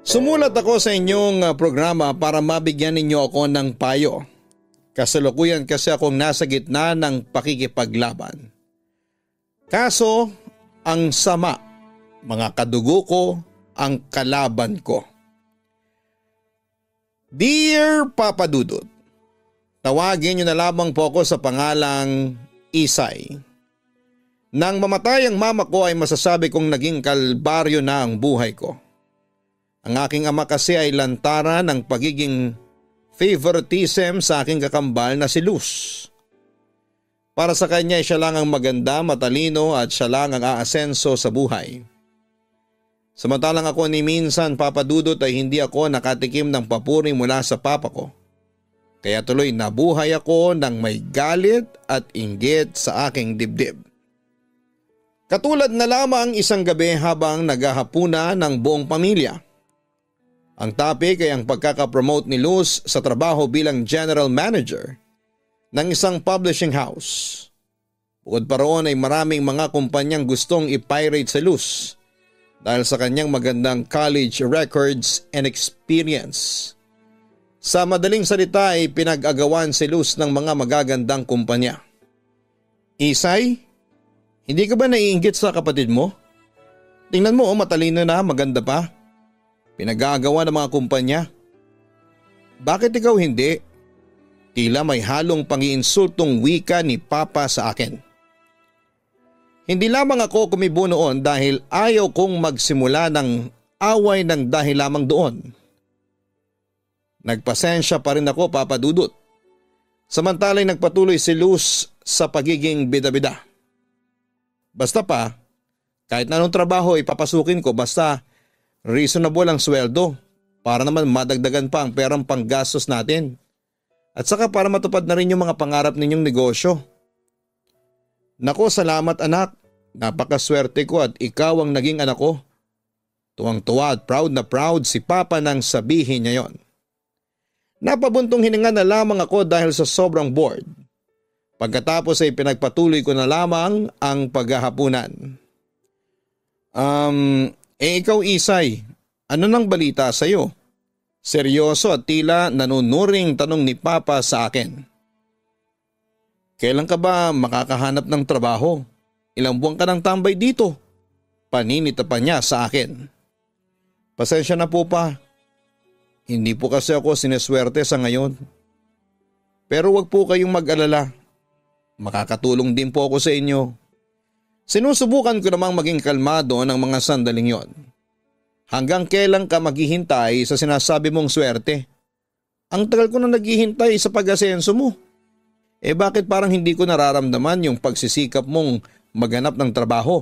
Sumulat ako sa inyong programa para mabigyan ninyo ako ng payo. Kasalukuyan kasi akong nasa gitna ng pakikipaglaban. Kaso ang sama, mga kadugo ko, ang kalaban ko. Dear Papa Dudut, tawagin niyo na lamang po ako sa pangalang Isay. Nang mamatay ang mama ko ay masasabi kong naging kalbaryo na ang buhay ko. Ang aking ama kasi ay lantaran ng pagiging favoritism sa aking kakambal na si Luz. Para sa kanya ay siya lang ang maganda, matalino at siya lang ang aasenso sa buhay. Samantalang ako ni minsan Papa Dudut ay hindi ako nakatikim ng papuri mula sa papa ko. Kaya tuloy nabuhay ako ng may galit at inggit sa aking dibdib. Katulad na lamang isang gabi habang naghahapunan ng buong pamilya. Ang topic ay ang pagkakapromote ni Luz sa trabaho bilang general manager ng isang publishing house. Bukod pa roon ay maraming mga kumpanyang gustong i-pirate sa Luz dahil sa kanyang magandang college records and experience. Sa madaling salita ay pinag-agawan si Luz ng mga magagandang kumpanya. Isay, hindi ka ba naiinggit sa kapatid mo? Tingnan mo, matalino na, maganda pa. Pinag-aagawa ng mga kumpanya. Bakit ikaw hindi? Tila may halong pangiinsultong wika ni Papa sa akin. Hindi lamang ako kumibo noon dahil ayaw kong magsimula ng away ng dahil lamang doon. Nagpasensya pa rin ako, Papa Dudut. Samantala'y nagpatuloy si Luz sa pagiging bida-bida. Basta pa, kahit na anong trabaho ipapasukin ko basta reasonable ang sweldo para naman madagdagan pa ang perang panggastos natin. At saka para matupad na rin yung mga pangarap ninyong negosyo. Nako, salamat anak. Napakaswerte ko at ikaw ang naging anak ko. Tuwang-tuwa at proud na proud si Papa nang sabihin niya yon. Napabuntong hininga na lamang ako dahil sa sobrang bored. Pagkatapos ay pinagpatuloy ko na lamang ang paghahapunan. Ikaw Isay, ano nang balita sa iyo? Seryoso at tila nanunuring tanong ni Papa sa akin. Kailan ka ba makakahanap ng trabaho? Ilang buwan ka nang tambay dito? Paninita pa niya sa akin. Pasensya na po pa. Hindi po kasi ako sineswerte sa ngayon. Pero wag po kayong mag-alala. Makakatulong din po ako sa inyo. Sinusubukan ko namang maging kalmado ng mga sandaling yon. Hanggang kailan ka maghihintay sa sinasabi mong swerte? Ang tagal ko na naghihintay sa pag-asenso mo. Bakit parang hindi ko nararamdaman yung pagsisikap mong maghanap ng trabaho?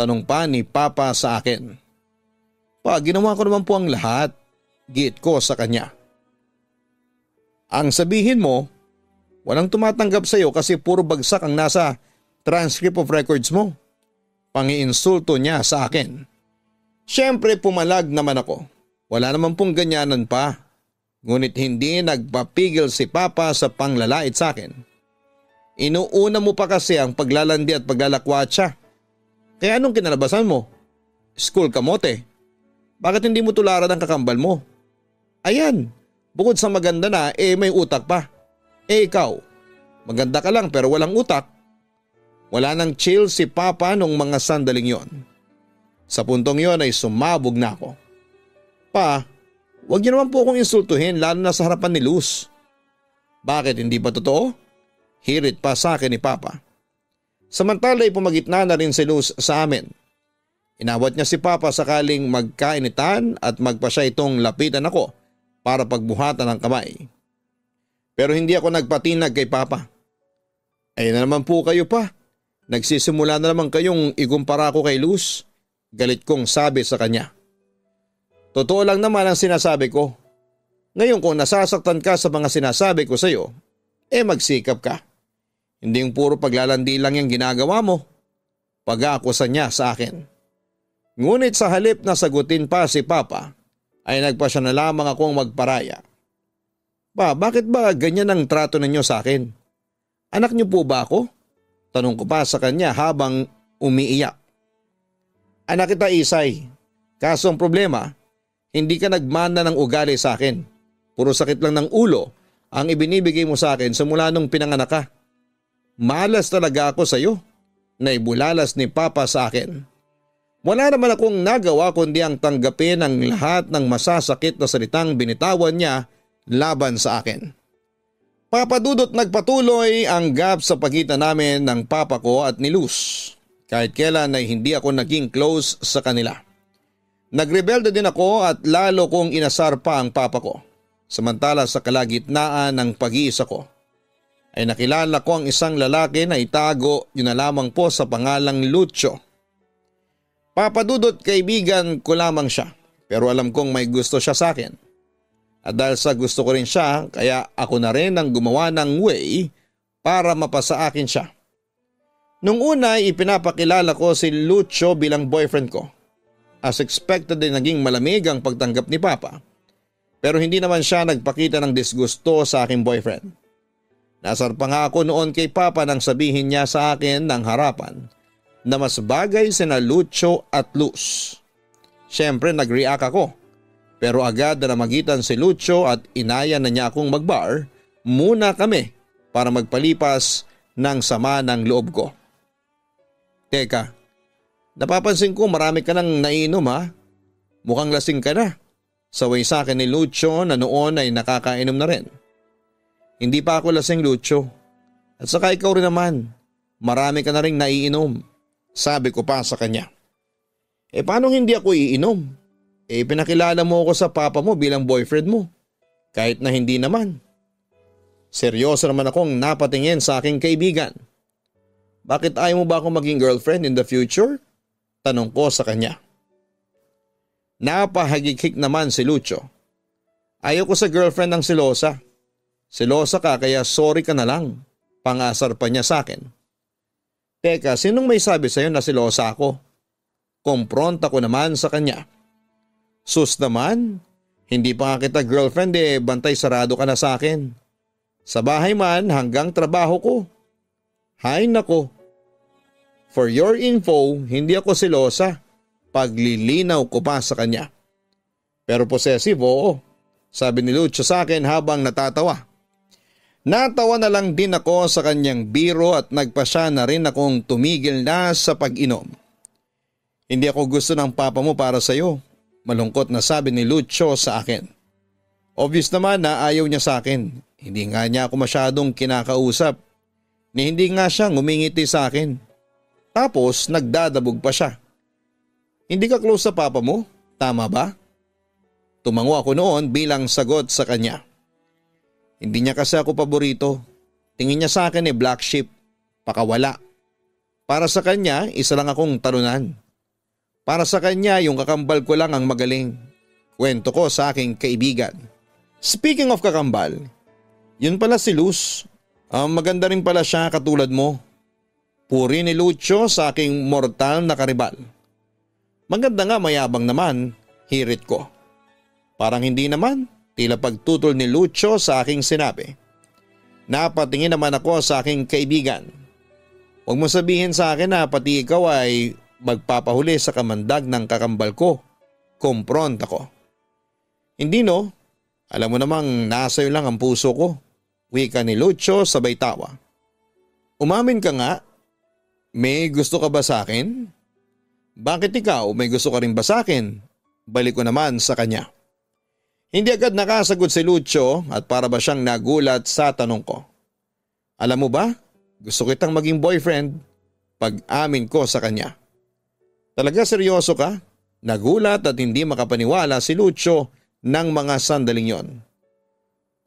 Tanong pa ni Papa sa akin. Pa, ginawa ko naman po ang lahat. Giit ko sa kanya. Ang sabihin mo, walang tumatanggap sa iyo kasi puro bagsak ang nasa transcript of records mo. Pangiinsulto niya sa akin. Siyempre pumalag naman ako. Wala naman pong ganyanan pa. Ngunit hindi nagpapigil si Papa sa panglalait sa akin. Inuuna mo pa kasi ang paglalandi at paglalakwatsa. Kaya anong kinalabasan mo? School kamote. Bakit hindi mo tularan ang kakambal mo? Ayan, bukod sa maganda na may utak pa. Ikaw, maganda ka lang pero walang utak. Wala nang chill si Papa nung mga sandaling yon. Sa puntong yon ay sumabog na ako. Pa, wag niyo naman po akong insultuhin lalo na sa harapan ni Luz. Bakit hindi ba totoo? Hirit pa sa akin ni Papa. Samantala ay pumagitna na rin si Luz sa amin. Inawat niya si Papa sakaling magkainitan at magpa siya itong lapitan ako para pagbuhatan ng kamay. Pero hindi ako nagpatinag kay Papa. Ayun na naman po kayo pa. Nagsisimula na naman kayong ikumpara ko kay Luz. Galit kong sabi sa kanya. Totoo lang naman ang sinasabi ko. Ngayon kung nasasaktan ka sa mga sinasabi ko sa iyo, magsikap ka. Hindi yung puro paglalandi lang yung ginagawa mo. Pag-aakusa niya sa akin. Ngunit sa halip na sagutin pa si Papa, ay nagpa siya na lamang akong magparaya. Pa, bakit ba ganyan ang trato ninyo sa akin? Anak niyo po ba ako? Tanong ko pa sa kanya habang umiiyak. Anak kita Isay, kaso ang problema, Hindi ka nagmana ng ugali sa akin. Puro sakit lang ng ulo ang ibinibigay mo sa akin simula nung pinanganak ka. Malas talaga ako sa iyo. Naibulalas ni Papa sa akin. Wala naman akong nagawa kundi ang tanggapin ang lahat ng masasakit na salitang binitawan niya laban sa akin. Papa Dudut, nagpatuloy ang gap sa pagitan namin ng papa ko at ni Luz. Kahit kailan ay hindi ako naging close sa kanila. Nagrebelde din ako at lalo kong inasar pa ang papa ko. Samantala sa kalagitnaan ng pag-iisa ko, ay nakilala ko ang isang lalaki na itago yun na lamang po sa pangalang Lucio. Papa Dudut, kaibigan ko lamang siya, pero alam kong may gusto siya sa akin. At dahil sa gusto ko rin siya, kaya ako na rin ang gumawa ng way para mapasa akin siya. Nung una ay ipinapakilala ko si Lucio bilang boyfriend ko. As expected din naging malamig ang pagtanggap ni Papa. Pero hindi naman siya nagpakita ng disgusto sa aking boyfriend. Nasar pa nga ako noon kay Papa nang sabihin niya sa akin ng harapan na mas bagay sina Lucio at Luz. Siyempre nag-react ako. Pero agad na namagitan si Lucio at inaya na niya akong mag-bar muna kami para magpalipas ng sama ng loob ko. Teka, napapansin ko marami ka nang nainom ha? Mukhang lasing ka na. Saway sa akin ni Lucio na noon ay nakakainom na rin. Hindi pa ako lasing, Lucio. At saka ikaw rin naman, marami ka na rin naiinom. Sabi ko pa sa kanya. Paano hindi ako iinom? Pinakilala mo ako sa papa mo bilang boyfriend mo. Kahit na hindi naman. Seryoso naman akong napatingin sa aking kaibigan. Bakit ayaw mo ba akong maging girlfriend in the future? Tanong ko sa kanya. Napahagikik naman si Lucio. Ayaw ko sa girlfriend ng selosa. Selosa ka kaya sorry ka na lang. Pangasar pa niya sa akin. Teka, sinong may sabi sa'yo na selosa ako? Kompronta ko naman sa kanya. Sus naman, hindi pa nga kita girlfriend bantay sarado ka na sa akin. Sa bahay man hanggang trabaho ko. Hay nako. For your info, hindi ako selosa. Paglilinaw ko pa sa kanya. Pero possessive, oo. Sabi ni Lucio sa akin habang natatawa. Natawa na lang din ako sa kanyang biro at nagpasya na rin akong tumigil na sa pag-inom. Hindi ako gusto ng papa mo para sa iyo. Malungkot na sabi ni Lucio sa akin. Obvious naman na ayaw niya sa akin. Hindi nga niya ako masyadong kinakausap. Ni hindi nga siya ngumingiti sa akin. Tapos nagdadabog pa siya. Hindi ka close sa papa mo? Tama ba? Tumango ako noon bilang sagot sa kanya. Hindi niya kasi ako paborito. Tingin niya sa akin black sheep. Pakawala. Para sa kanya, isa lang akong talunan. Para sa kanya, yung kakambal ko lang ang magaling. Kwento ko sa aking kaibigan. Speaking of kakambal, yun pala si Luz. Maganda rin pala siya katulad mo. Puri ni Lucio sa aking mortal na karibal. Maganda nga, mayabang naman, hirit ko. Parang hindi naman, tila pagtutol ni Lucio sa aking sinabi. Napatingin naman ako sa aking kaibigan. Huwag mo sabihin sa akin na pati ikaw ay magpapahuli sa kamandag ng kakambal ko. Kompronta ko. Hindi no, alam mo namang nasa iyo lang ang puso ko. Wika ni Lucio sabay tawa. Umamin ka nga, may gusto ka ba sa akin? Bakit ikaw, may gusto ka rin ba sa akin? Balik ko naman sa kanya. Hindi agad nakasagot si Lucio at para ba siyang nagulat sa tanong ko. Alam mo ba, gusto kitang maging boyfriend. Pag-amin ko sa kanya. Talaga seryoso ka? Nagulat at hindi makapaniwala si Lucio ng mga sandaling yon.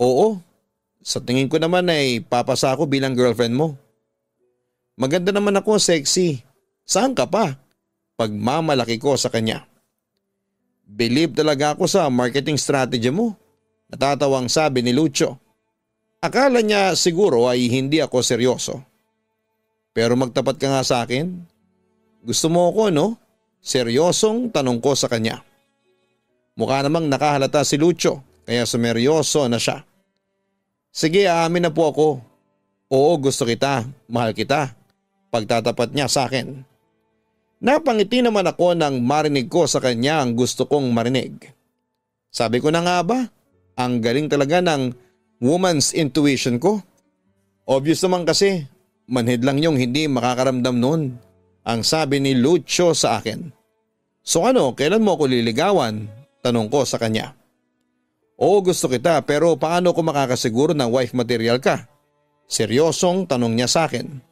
Oo, sa tingin ko naman ay papasa ako bilang girlfriend mo. Maganda naman ako, sexy. Saan ka pa? Pagmamalaki ko sa kanya. Believe talaga ako sa marketing strategy mo. Natatawang sabi ni Lucio. Akala niya siguro ay hindi ako seryoso. Pero magtapat ka nga sa akin. Gusto mo ako, no? Seryosong tanong ko sa kanya. Mukha namang nakahalata si Lucio kaya sumeryoso na siya. Sige, aamin na po ako. Oo, gusto kita, mahal kita. Pagtatapat niya sa akin. Napangiti naman ako nang marinig ko sa kanya ang gusto kong marinig. Sabi ko na nga ba, ang galing talaga ng woman's intuition ko. Obvious naman kasi, manhid lang yung hindi makakaramdam nun, ang sabi ni Lucio sa akin. So ano, kailan mo ako liligawan? Tanong ko sa kanya. Oo, gusto kita pero paano ko makakasiguro na wife material ka? Seryosong tanong niya sa akin.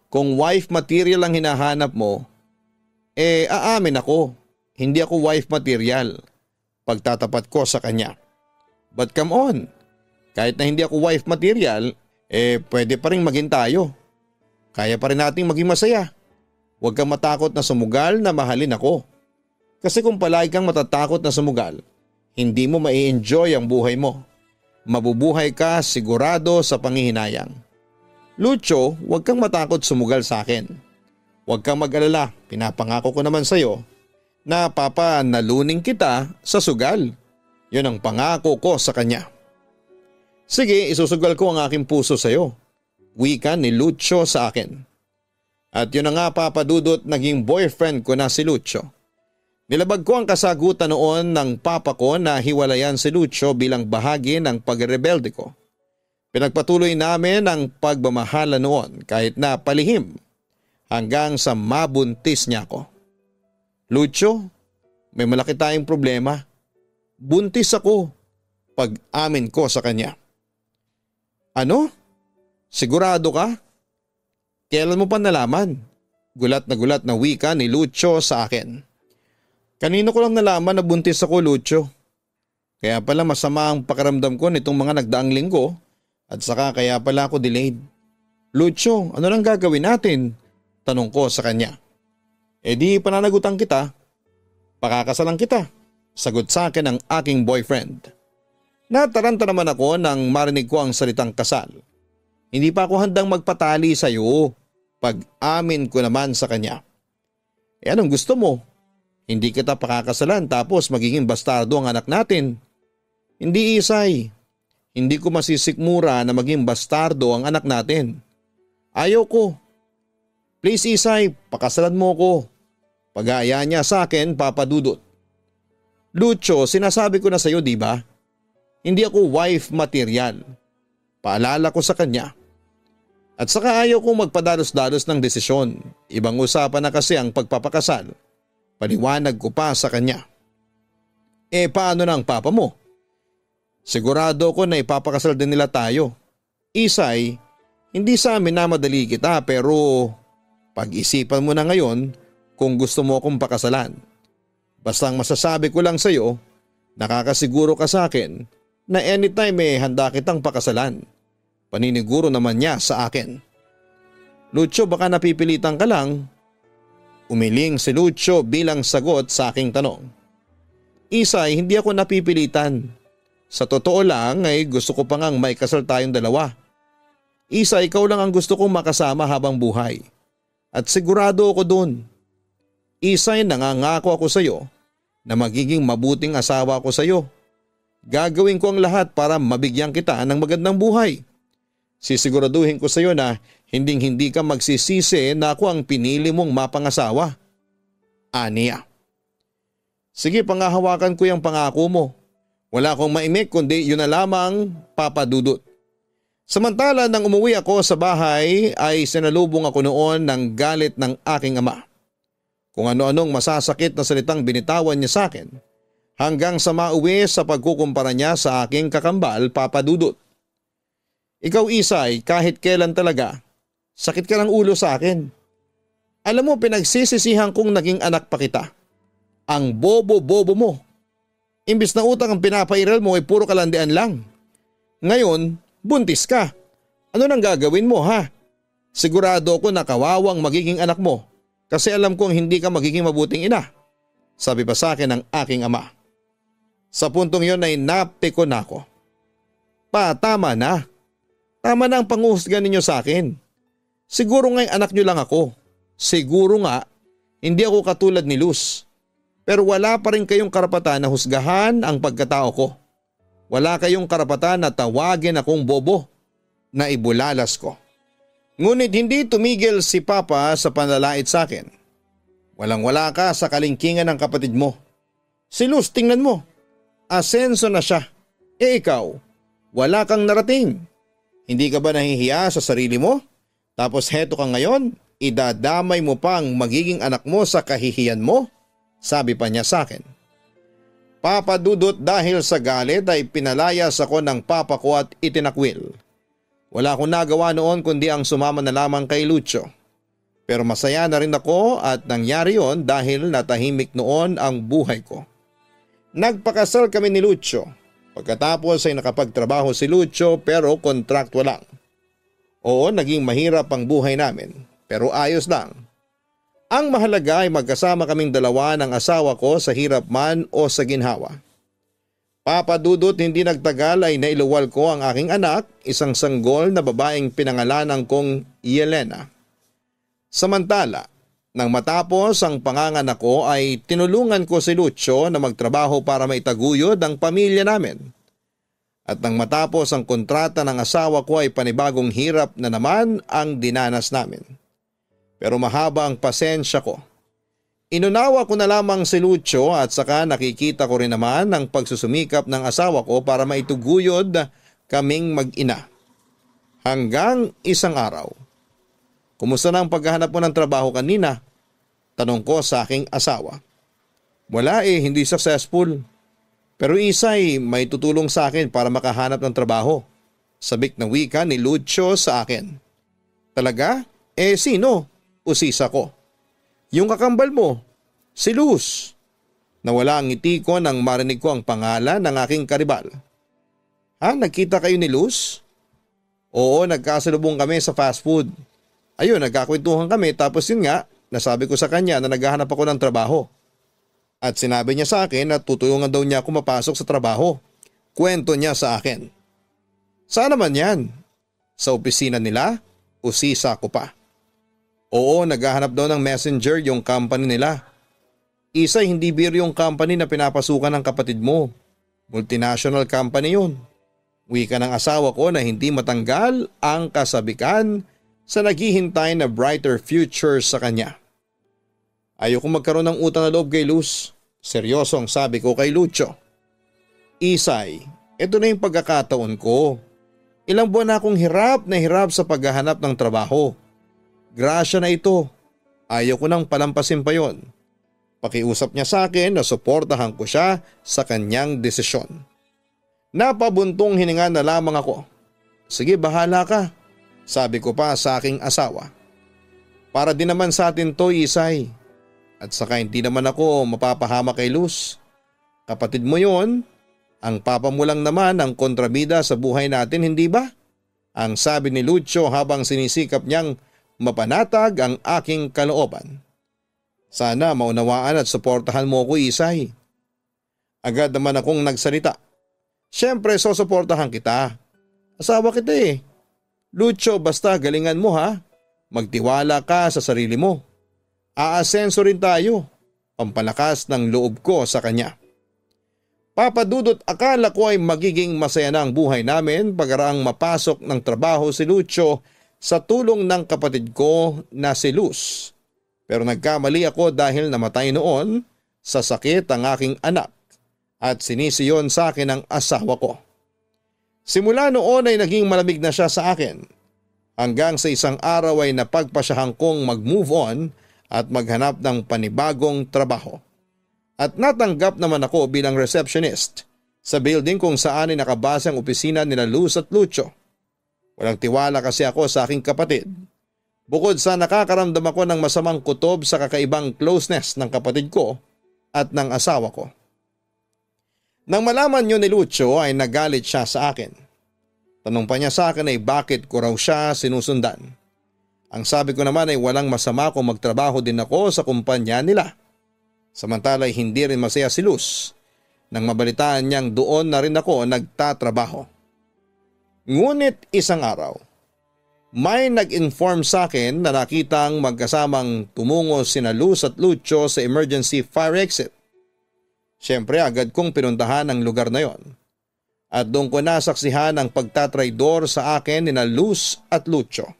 Kung wife material ang hinahanap mo, aamin ako, hindi ako wife material. Pagtatapat ko sa kanya. But come on, kahit na hindi ako wife material, pwede pa rin maging tayo. Kaya pa rin nating maging masaya. Huwag kang matakot na sumugal na mahalin ako. Kasi kung palagi kang matatakot na sumugal, hindi mo mai-enjoy ang buhay mo. Mabubuhay ka sigurado sa panghihinayang. Lucio, huwag kang matakot sumugal sa akin. Huwag kang mag-alala, pinapangako ko naman sa'yo na papanalunin kita sa sugal. Yun ang pangako ko sa kanya. Sige, isusugal ko ang aking puso sa'yo. Wika ni Lucio sa akin. At yun na nga papadudot, naging boyfriend ko na si Lucio. Nilabag ko ang kasagutan noon ng papa ko na hiwalayan si Lucio bilang bahagi ng pagrebelde ko. Pinagpatuloy namin ang pagmamahala noon kahit na palihim hanggang sa mabuntis niya ako. Lucio, may malaki tayong problema. Buntis ako, pag-amin ko sa kanya. Ano? Sigurado ka? Kailan mo pa nalaman? Gulat na wika ni Lucio sa akin. Kanino ko lang nalaman na buntis ako, Lucio. Kaya pala masama ang pakiramdam ko nitong mga nagdaang linggo at saka kaya pala ako delayed. Lucio, ano lang gagawin natin? Tanong ko sa kanya. Di pananagutan kita. Pakakasalan kita. Sagot sa akin ng aking boyfriend. Nataranta naman ako nang marinig ko ang salitang kasal. Hindi pa ako handang magpatali sa iyo. Pag-amin ko naman sa kanya. Anong gusto mo? Hindi kita pakakasalan tapos magiging bastardo ang anak natin. Hindi, Isay. Hindi ko masisikmura na maging bastardo ang anak natin. Ayaw ko. Please, Isay, pakasalan mo ko. Pag-aaya niya sa akin, papadudot. Lucio, sinasabi ko na sa iyo, di ba? Hindi ako wife material. Paalala ko sa kanya. At saka ayaw kong magpadalos-dalos ng desisyon. Ibang usapan na kasi ang pagpapakasal. Paliwanag ko pa sa kanya. Paano na ang papa mo? Sigurado ko na ipapakasal din nila tayo. Isay, hindi sa amin na madali kita pero pag-isipan mo na ngayon kung gusto mo akong pakasalan. Basta ang masasabi ko lang sa iyo, nakakasiguro ka sa akin na anytime handa kitang pakasalan. Paniniguro naman niya sa akin. Lucio, baka napipilitan ka lang. Umiling si Lucio bilang sagot sa aking tanong. Isay, hindi ako napipilitan. Sa totoo lang ay gusto ko pa ngang maikasal tayong dalawa. Isay, ikaw lang ang gusto kong makasama habang buhay. At sigurado ako dun. Isay, nangangako ako sa iyo na magiging mabuting asawa ko sa iyo. Gagawin ko ang lahat para mabigyan kita ng magandang buhay. Sisiguraduhin ko sa iyo na hinding-hindi ka magsisisi na ako ang pinili mong mapangasawa. Aniya. Sige, pangahawakan ko yung pangako mo. Wala akong maimik kundi yun na lamang, papadudot. Samantala nang umuwi ako sa bahay ay sinalubong ako noon ng galit ng aking ama. Kung ano-anong masasakit na salitang binitawan niya sa akin hanggang sa mauwi sa pagkukumpara niya sa aking kakambal, papadudot. Ikaw, Isay, kahit kailan talaga, sakit ka ng ulo sa akin. Alam mo, pinagsisisihan kong naging anak pa kita. Ang bobo-bobo mo. Imbis na utang ang pinapairal mo ay puro kalandian lang. Ngayon, buntis ka. Ano nang gagawin mo, ha? Sigurado ako na kawawang magiging anak mo kasi alam kong hindi ka magiging mabuting ina. Sabi pa sa akin ng aking ama. Sa puntong yon ay napiko na ako. Tama na. Tama na ang panguhusga ninyo sa akin. Siguro nga'y anak nyo lang ako. Siguro nga, hindi ako katulad ni Luz. Pero wala pa rin kayong karapatan na husgahan ang pagkatao ko. Wala kayong karapatan na tawagin akong bobo na ibulalas ko. Ngunit hindi tumigil si Papa sa panlalait sa akin. Walang-wala ka sa kalingkingan ng kapatid mo. Si Luz, tingnan mo. Asenso na siya. Ikaw, wala kang narating. Hindi ka ba nahihiya sa sarili mo? Tapos heto ka ngayon, idadamay mo pang magiging anak mo sa kahihiyan mo? Sabi pa niya sa akin. Papa Dudut, dahil sa galit ay pinalayas ako ng papa ko at itinakwil. Wala akong nagawa noon kundi ang sumama na lamang kay Lucio. Pero masaya na rin ako at nangyari yon dahil natahimik noon ang buhay ko. Nagpakasal kami ni Lucio. Pagkatapos ay nakapagtrabaho si Lucio pero kontrakto lang. Oo, naging mahirap ang buhay namin pero ayos lang. Ang mahalaga ay magkasama kaming dalawa ng asawa ko sa hirap man o sa ginhawa. Papa Dudut, hindi nagtagal ay nailuwal ko ang aking anak, isang sanggol na babaeng pinangalanan kong Yelena. Samantala, nang matapos ang panganganak ko ay tinulungan ko si Lucio na magtrabaho para maitaguyod ang pamilya namin. At nang matapos ang kontrata ng asawa ko ay panibagong hirap na naman ang dinanas namin. Pero mahaba ang pasensya ko. Inunawa ko na lamang si Lucio at saka nakikita ko rin naman ang pagsusumikap ng asawa ko para maituguyod kaming mag-ina. Hanggang isang araw. Kumusta na ang paghahanap mo ng trabaho kanina? Tanong ko sa aking asawa. Wala hindi successful. Pero Isay, may tutulong sa akin para makahanap ng trabaho. Sabik na wika ni Lucio sa akin. Talaga? Sino? Usisa ko. Yung kakambal mo, si Luz. Nawala ang ngiti ko nang marinig ko ang pangalan ng aking karibal. Ha? Nagkita kayo ni Luz? Oo, nagkasalubong kami sa fast food. Ayun, nagkakwentuhan kami tapos yun nga, nasabi ko sa kanya na naghahanap ako ng trabaho. At sinabi niya sa akin na tutulungan daw niya ako mapasok sa trabaho. Kwento niya sa akin. Saan naman yan? Sa opisina nila? Usisa ko pa. Oo, naghahanap daw ng messenger yung company nila. Isay, hindi beer yung company na pinapasukan ng kapatid mo. Multinational company yun. Wika ng asawa ko na hindi matanggal ang kasabikan sa naghihintay na brighter future sa kanya. Ayoko magkaroon ng utang na loob kay Luz. Seryoso ang sabi ko kay Lucio. Isay, ito na yung pagkakataon ko. Ilang buwan na akong hirap na hirap sa paghahanap ng trabaho. Grasya na ito. Ayaw ko nang palampasin pa yon. Pakiusap niya sa akin na suportahan ko siya sa kanyang desisyon. Napabuntong hininga na lamang ako. Sige, bahala ka. Sabi ko pa sa aking asawa. Para din naman sa atin to, Isay. At saka hindi naman ako mapapahama kay Luz. Kapatid mo yon, ang papa mo lang naman ang kontrabida sa buhay natin, hindi ba? Ang sabi ni Lucio habang sinisikap niyang mapanatag ang aking kalooban. Sana maunawaan at suportahan mo ko, Isay. Agad naman akong nagsalita. Siyempre, susuportahan kita. Asawa kita Lucio, basta galingan mo ha. Magtiwala ka sa sarili mo. Aasenso rin tayo. Pampalakas ng loob ko sa kanya. Papa Dudut, akala ko ay magiging masaya na ang buhay namin pagkaraang mapasok ng trabaho si Lucio sa tulong ng kapatid ko na si Luz. Pero nagkamali ako dahil namatay noon sa sakit ang aking anak at sinisi yon sa akin ng asawa ko. Simula noon ay naging malamig na siya sa akin hanggang sa isang araw ay napagpasyahan kong mag-move on at maghanap ng panibagong trabaho. At natanggap naman ako bilang receptionist sa building kung saan ay nakabase ang opisina nila Luz at Lucio. Walang tiwala kasi ako sa aking kapatid. Bukod sa nakakaramdam ako ng masamang kutob sa kakaibang closeness ng kapatid ko at ng asawa ko. Nang malaman yun ni Lucio ay nagalit siya sa akin. Tanong pa niya sa akin ay bakit ko raw siya sinusundan. Ang sabi ko naman ay walang masama kung magtrabaho din ako sa kumpanya nila. Samantala ay hindi rin masaya si Luz nang mabalitaan niyang doon na rin ako nagtatrabaho. Ngunit isang araw, may nag-inform sa akin na nakitang magkasamang tumungo sina Luz at Lucio sa emergency fire exit. Siyempre agad kong pinuntahan ang lugar na yon. At doon ko nasaksihan ang pagtatraidor sa akin ni Luz at Lucio.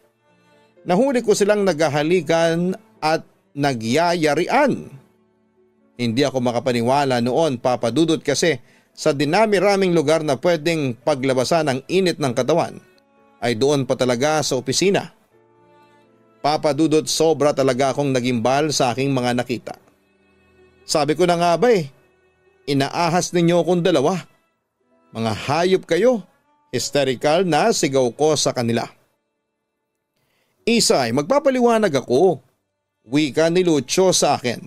Nahuli ko silang naghahalikan at nagyayarian. Hindi ako makapaniwala noon, Papa Dudut, kasi sa dinami-raming lugar na pwedeng paglabasan ang init ng katawan ay doon pa talaga sa opisina. Papa Dudut, sobra talaga akong nagimbal sa aking mga nakita. Sabi ko na nga ba inaahas ninyo akong dalawa. Mga hayop kayo, hysterical na sigaw ko sa kanila. Isay, magpapaliwanag ako, wika ni Lucio sa akin.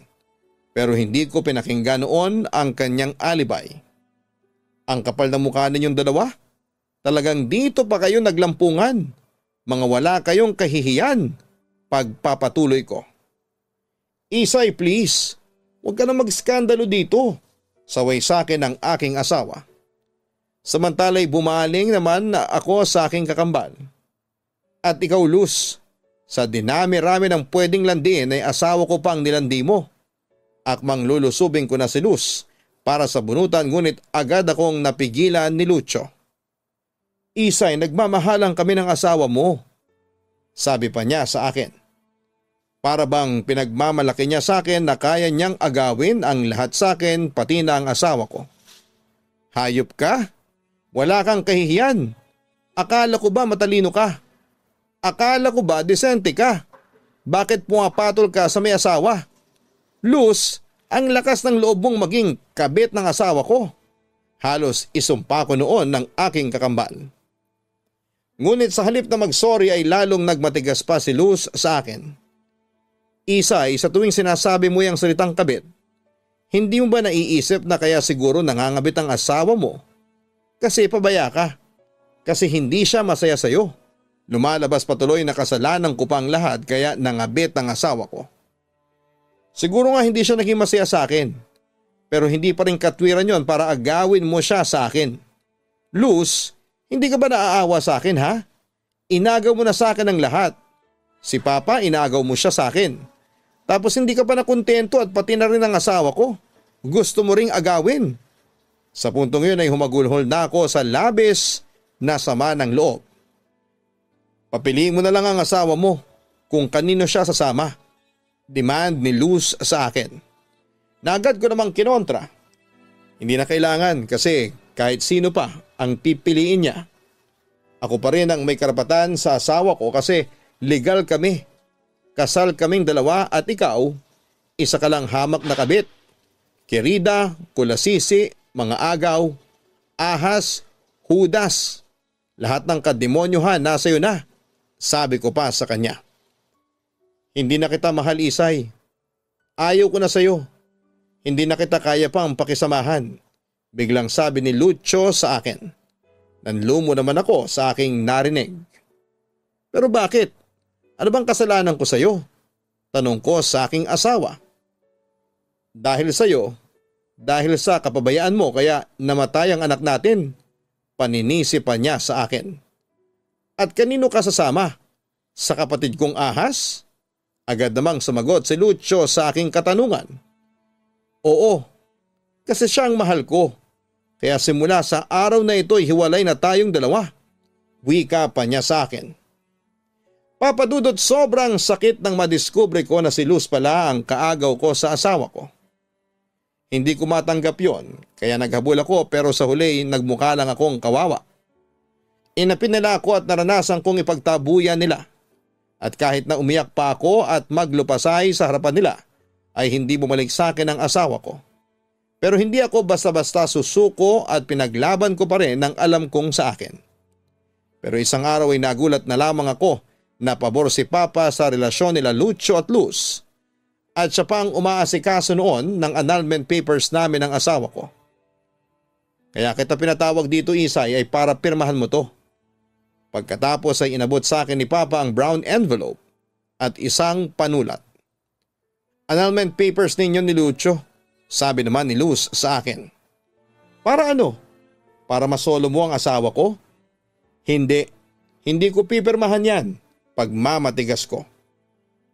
Pero hindi ko pinakinggan noon ang kanyang alibay. Ang kapal na mukha ninyong dalawa? Talagang dito pa kayo naglampungan. Mga wala kayong kahihiyan. Pagpapatuloy ko. Isay, please. Huwag ka na magskandalo dito. Saway sa akin ang aking asawa. Samantala'y bumaling naman na ako sa aking kakambal. At ikaw, Luz, sa dinami-rami ng pwedeng landiin ay asawa ko pang nilandi mo. Akmang lulusubing ko na si Luz para sa bunutan, ngunit agad akong napigilan ni Lucio. Isay, nagmamahalan kami ng asawa mo, sabi pa niya sa akin. Para bang pinagmamalaki niya sa akin na kaya niyang agawin ang lahat sa akin pati na ang asawa ko. Hayop ka? Wala kang kahihiyan. Akala ko ba matalino ka? Akala ko ba disente ka? Bakit pumapatol ka sa may asawa? Luz, ang lakas ng loob mong maging kabit ng asawa ko. Halos isumpa ko noon ng aking kakambal. Ngunit sa halip na mag-sorry ay lalong nagmatigas pa si Luz sa akin. Isay, sa tuwing sinasabi mo yung salitang kabit, hindi mo ba naiisip na kaya siguro nangangabit ang asawa mo? Kasi pabaya ka. Kasi hindi siya masaya sayo. Lumalabas patuloy na kasalanan ko pang lahat kaya nangabit ang asawa ko. Siguro nga hindi siya naging masaya sa akin. Pero hindi pa rin katwiran yon para agawin mo siya sa akin. Luz, hindi ka ba naaawa sa akin ha? Inagaw mo na sa akin ang lahat. Si Papa inagaw mo siya sa akin. Tapos hindi ka pa nakontento at pati na rin ang asawa ko. Gusto mo ring agawin. Sa puntong yun ay humagulhol na ako sa labis na sama ng loob. Papiliin mo na lang ang asawa mo kung kanino siya sasama. Demand ni Luz sa akin. Nagad ko namang kinontra. Hindi na kailangan kasi kahit sino pa ang pipiliin niya. Ako pa rin ang may karapatan sa asawa ko kasi legal kami. Kasal kaming dalawa at ikaw, isa ka lang hamak na kabit. Kirida, kulasisi, mga agaw, ahas, hudas. Lahat ng kademonyohan nasa iyo na, sabi ko pa sa kanya. Hindi na kita mahal, Isay. Ayaw ko na sayo. Hindi na kita kaya pang pakisamahan. Biglang sabi ni Lucio sa akin. Nanlumo naman ako sa aking narinig. Pero bakit? Ano bang kasalanan ko sayo? Tanong ko sa aking asawa. Dahil sayo, dahil sa kapabayaan mo kaya namatay ang anak natin. Paninisi pa niya sa akin. At kanino ka sasama? Sa kapatid kong ahas? Agad namang sumagot si Lucio sa aking katanungan. Oo, kasi siya ang mahal ko. Kaya simula sa araw na ito hiwalay na tayong dalawa. Wika pa niya sa akin. Papa Dudut, sobrang sakit nang madiskubre ko na si Luz pala ang kaagaw ko sa asawa ko. Hindi ko matanggap yon, kaya naghabol ako pero sa huli nagmukha lang akong kawawa. Inapin nila ako at naranasan kong ipagtabuyan nila. At kahit na umiyak pa ako at maglupasay sa harapan nila, ay hindi bumalik sa akin ang asawa ko. Pero hindi ako basta-basta susuko at pinaglaban ko pa rin ang alam kong sa akin. Pero isang araw ay nagulat na lamang ako na pabor si Papa sa relasyon nila Lucio at Luz. At siya pang umaasikaso noon ng annulment papers namin ng asawa ko. Kaya kita pinatawag dito, Isay, ay para pirmahan mo to. Pagkatapos ay inabot sa akin ni Papa ang brown envelope at isang panulat. Annulment papers ninyo ni Lucio, sabi naman ni Luz sa akin. Para ano? Para masolo mo ang asawa ko? Hindi ko pipirmahan yan. Pagmamatigas ko.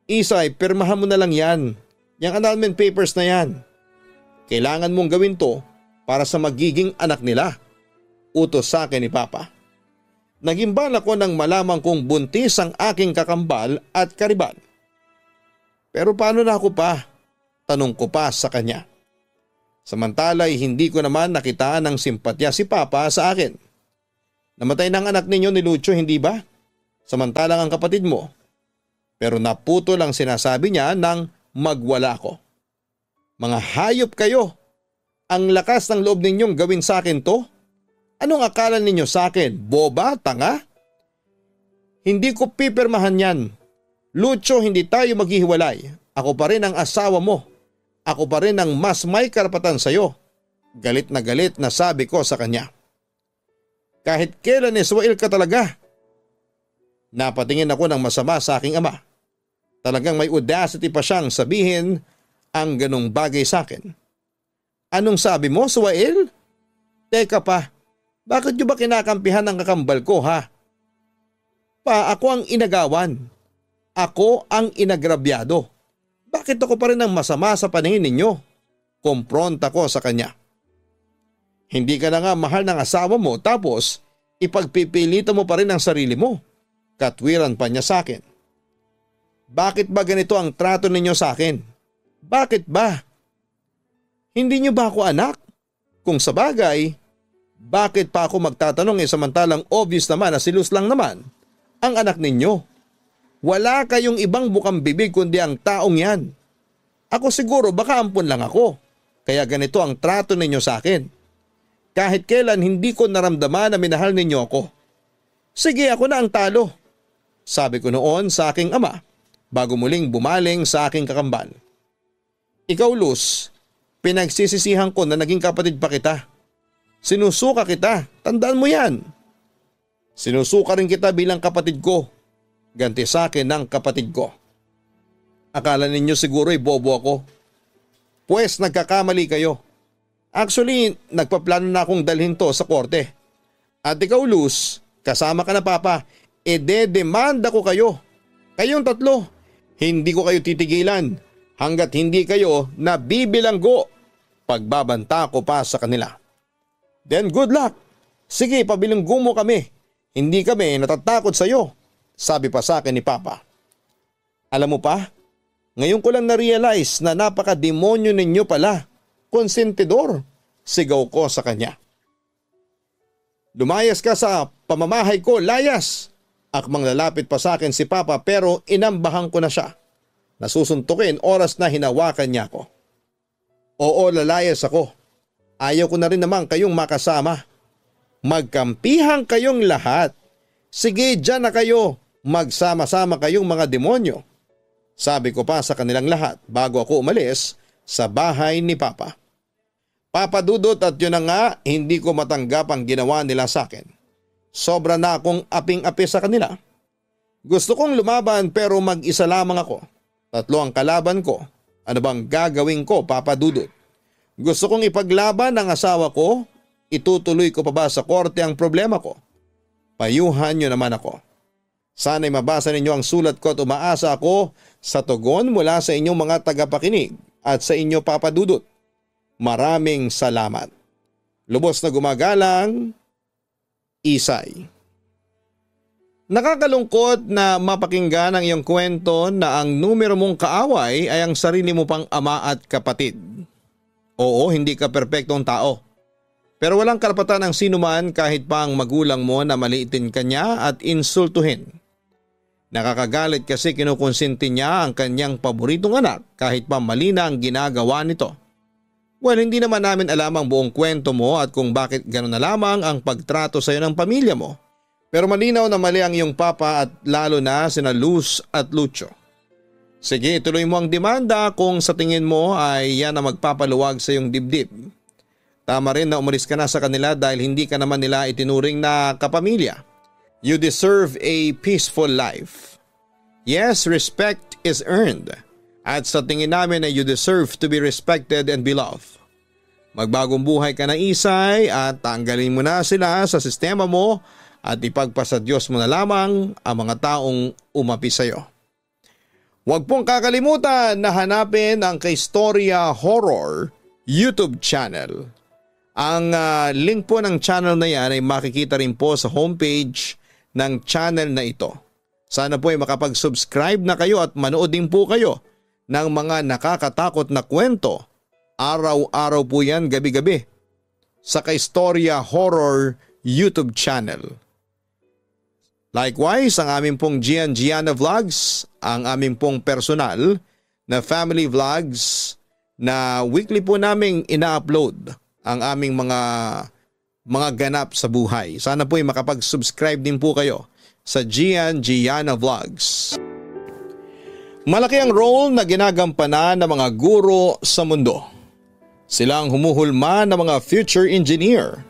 Isay, pirmahan mo na lang yan. Yung annulment papers na yan. Kailangan mong gawin to para sa magiging anak nila. Utos sa akin ni Papa. Nagimbal ako nang malaman kong buntis ang aking kakambal at karibal. Pero paano na ako pa? Tanong ko pa sa kanya. Samantala'y hindi ko naman nakitaan ng simpatya si Papa sa akin. Namatay ng anak ninyo ni Lucio, hindi ba? Samantalang ang kapatid mo. Pero naputo lang sinasabi niya nang magwala ko. Mga hayop kayo! Ang lakas ng loob ninyong gawin sa akin to? Anong akala ninyo sa akin? Boba? Tanga? Hindi ko pipirmahan yan. Lucio, hindi tayo maghihiwalay. Ako pa rin ang asawa mo. Ako pa rin ang mas may karapatan sa iyo. Galit na sabi ko sa kanya. Kahit kailan Israel ka talaga. Napatingin ako ng masama sa aking ama. Talagang may audacity pa siyang sabihin ang ganong bagay sa akin. Anong sabi mo, Suwael? Teka pa, bakit niyo ba kinakampihan ang kakambal ko, ha? Pa, ako ang inagawan. Ako ang inagrabyado. Bakit ako pa rin ang masama sa paningin ninyo? Kompronta ko sa kanya. Hindi ka na nga mahal ng asawa mo tapos ipagpipilitan mo pa rin ang sarili mo. Katwiran pa niya sa akin. Bakit ba ganito ang trato ninyo sa akin? Bakit ba? Hindi niyo ba ako anak? Kung sa bagay, bakit pa ako magtatanong samantalang obvious naman na si Luz lang naman ang anak ninyo? Wala kayong ibang bukang bibig kundi ang taong yan. Ako siguro baka ampun lang ako. Kaya ganito ang trato ninyo sa akin. Kahit kailan hindi ko naramdaman na minahal ninyo ako. Sige, ako na ang talo. Sabi ko noon sa aking ama bago muling bumaling sa aking kakambal. Ikaw, Luz, pinagsisisihan ko na naging kapatid pa kita. Sinusuka kita, tandaan mo yan. Sinusuka rin kita bilang kapatid ko. Ganti sa akin ng kapatid ko. Akala ninyo siguro'y bobo ako. Pues nagkakamali kayo. Actually, nagpaplano na akong dalhin to sa korte. At ikaw, Luz, kasama ka na Papa, demanda ko kayo. Kayong tatlo, hindi ko kayo titigilan hanggat hindi kayo nabibilanggo. Pagbabanta ko pa sa kanila. Then good luck. Sige, pabilanggo mo kami. Hindi kami natatakot sa iyo. Sabi pa sa akin ni Papa. Alam mo pa, ngayon ko lang na-realize na napaka-demonyo ninyo pala. Konsentidor, sigaw ko sa kanya. Lumayas ka sa pamamahay ko, layas! Akmang lalapit pa sa akin si Papa pero inambahan ko na siya. Nasusuntukin oras na hinawakan niya ako. Oo, lalayas ako. Ayaw ko na rin naman kayong makasama. Magkampihan kayong lahat. Sige, dyan na kayo. Magsama-sama kayong mga demonyo. Sabi ko pa sa kanilang lahat bago ako umalis sa bahay ni Papa. Papa Dudut, at yun na nga, hindi ko matanggap ang ginawa nila sa akin. Sobra na akong aping-api sa kanila. Gusto kong lumaban pero mag-isa lamang ako. 3 ang kalaban ko. Ano bang gagawin ko, Papa Dudut? Gusto kong ipaglaban ang asawa ko. Itutuloy ko pa ba sa korte ang problema ko? Payuhan nyo naman ako. Sana'y mabasa ninyo ang sulat ko at umaasa ako sa tugon mula sa inyong mga tagapakinig at sa inyo, Papa Dudut. Maraming salamat. Lubos na gumagalang, Isay. Nakakalungkot na mapakinggan ang iyong kwento na ang numero mong kaaway ay ang sarili mo pang ama at kapatid. Oo, hindi ka perpektong tao. Pero walang karapatan ng sinuman kahit pa ang magulang mo na maliitin ka niya at insultuhin. Nakakagalit kasi kinukonsinti niya ang kanyang paboritong anak kahit pa mali na ang ginagawa nito. Well, hindi naman namin alam ang buong kwento mo at kung bakit gano'n na lamang ang pagtrato sa iyo ng pamilya mo. Pero malinaw na mali ang iyong papa at lalo na sina Luz at Lucio. Sige, ituloy mo ang demanda kung sa tingin mo ay yan ang magpapaluwag sa iyong dibdib. Tama rin na umalis ka na sa kanila dahil hindi ka naman nila itinuring na kapamilya. You deserve a peaceful life. Yes, respect is earned. At sa tingin namin ay you deserve to be respected and beloved. Magbagong buhay ka na, Isay, at tanggalin mo na sila sa sistema mo at ipagpasa Diyos mo na lamang ang mga taong umapi sa iyo. Huwag pong kakalimutan na hanapin ang Kaistorya Horror YouTube channel. Ang link po ng channel na yan ay makikita rin po sa homepage ng channel na ito. Sana po ay makapag-subscribe na kayo at manood din po kayo ng mga nakakatakot na kwento Araw-araw po yan, gabi-gabi sa Kaistorya Horror YouTube channel. Likewise, ang aming pong Gianna Vlogs, ang aming pong personal na family vlogs na weekly po naming ina-upload ang aming mga ganap sa buhay. Sana po ay makapag-subscribe din po kayo sa Gianna Vlogs. Malaki ang role na ginagampanan ng mga guro sa mundo. Sila ang humuhulma ng mga future engineer,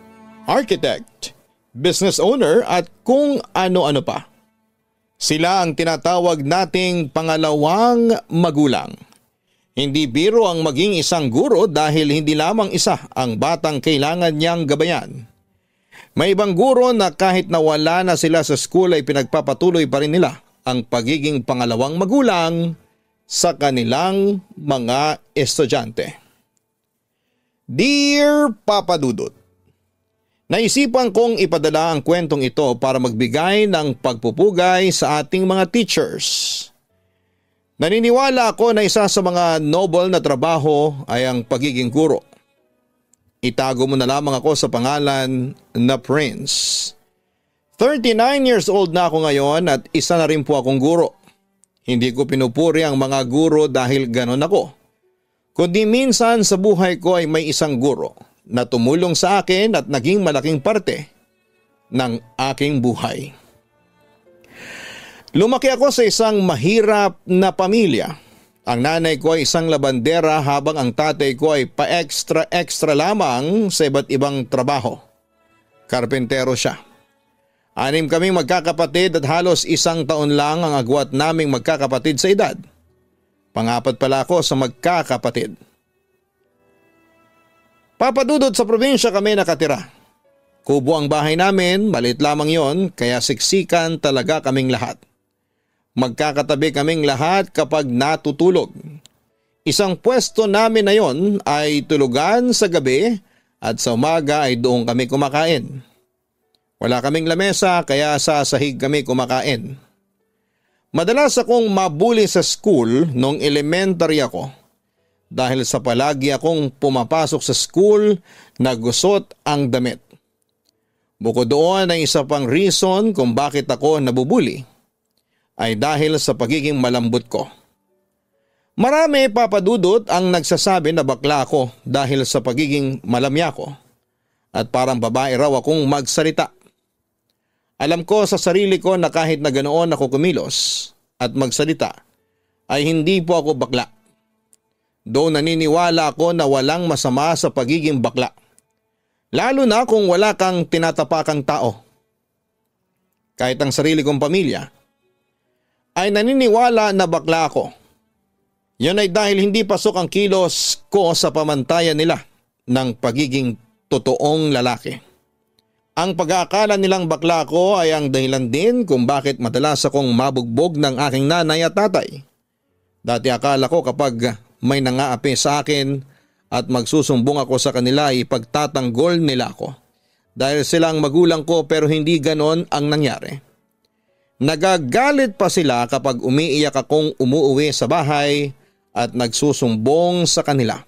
architect, business owner at kung ano-ano pa. Sila ang tinatawag nating pangalawang magulang. Hindi biro ang maging isang guro dahil hindi lamang isa ang batang kailangan niyang gabayan. May ibang guro na kahit nawala na sila sa school ay pinagpapatuloy pa rin nila ang pagiging pangalawang magulang sa kanilang mga estudyante. Dear Papa Dudut, naisipan kong ipadala ang kwentong ito para magbigay ng pagpupugay sa ating mga teachers. Naniniwala ako na isa sa mga noble na trabaho ay ang pagiging guro. Itago mo na lamang ako sa pangalan na Prince. 39 years old na ako ngayon at isa na rin po akong guro. Hindi ko pinupuri ang mga guro dahil ganon ako. Kundi minsan sa buhay ko ay may isang guro na tumulong sa akin at naging malaking parte ng aking buhay. Lumaki ako sa isang mahirap na pamilya. Ang nanay ko ay isang labandera habang ang tatay ko ay pa-extra lamang sa iba't ibang trabaho. Karpentero siya. 6 kaming magkakapatid at halos 1 taon lang ang agwat naming magkakapatid sa edad. Pang-4 pala ako sa magkakapatid. Papadudod sa probinsya kami nakatira. Kubo ang bahay namin, maliit lamang yon, kaya siksikan talaga kaming lahat. Magkakatabi kaming lahat kapag natutulog. Isang pwesto namin na yon ay tulugan sa gabi at sa umaga ay doon kami kumakain. Wala kaming lamesa kaya sa sahig kami kumakain. Madalas akong mabuli sa school nung elementary ako dahil sa palagi akong pumapasok sa school na gusot ang damit. Bukod doon ay isa pang reason kung bakit ako nabubuli ay dahil sa pagiging malambot ko. Marami papadudot ang nagsasabi na bakla ako dahil sa pagiging malamya ko at parang babae raw akong magsalita. Alam ko sa sarili ko na kahit na ganoon ako kumilos at magsalita ay hindi po ako bakla. Doon naniniwala ako na walang masama sa pagiging bakla. Lalo na kung wala kang tinatapakang tao. Kahit ang sarili kong pamilya ay naniniwala na bakla ako. Yun ay dahil hindi pasok ang kilos ko sa pamantayan nila ng pagiging totoong lalaki. Ang pag-aakala nilang bakla ko ay ang dahilan din kung bakit madalas akong mabugbog ng aking nanay at tatay. Dati akala ko kapag may nangaapi sa akin at magsusumbong ako sa kanila ay ipagtatanggol nila ako. Dahil sila ang magulang ko pero hindi ganon ang nangyari. Nagagalit pa sila kapag umiiyak akong umuuwi sa bahay at nagsusumbong sa kanila.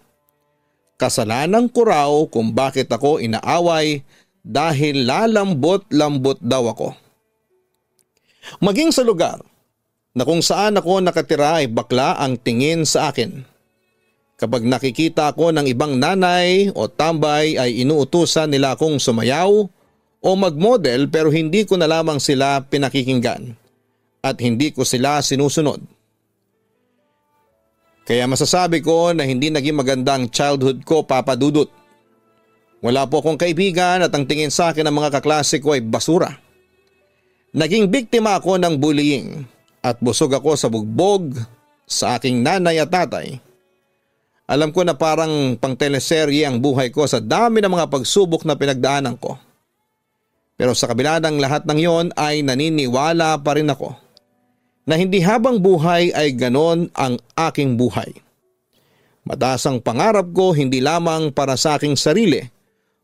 Kasalanan ko raw kung bakit ako inaaway dahil lalambot-lambot daw ako. Maging sa lugar na kung saan ako nakatira ay bakla ang tingin sa akin. Kapag nakikita ako ng ibang nanay o tambay ay inuutusan nila akong sumayaw o magmodel pero hindi ko na lamang sila pinakikinggan at hindi ko sila sinusunod. Kaya masasabi ko na hindi naging magandang childhood ko, Papa Dudut. Wala po akong kaibigan at ang tingin sa akin ng mga kaklase ko ay basura. Naging biktima ako ng bullying at busog ako sa bugbog sa aking nanay at tatay. Alam ko na parang pang teleserye ang buhay ko sa dami ng mga pagsubok na pinagdaanan ko. Pero sa kabila ng lahat ng yon ay naniniwala pa rin ako na hindi habang buhay ay ganon ang aking buhay. Mataas ang pangarap ko hindi lamang para sa aking sarili,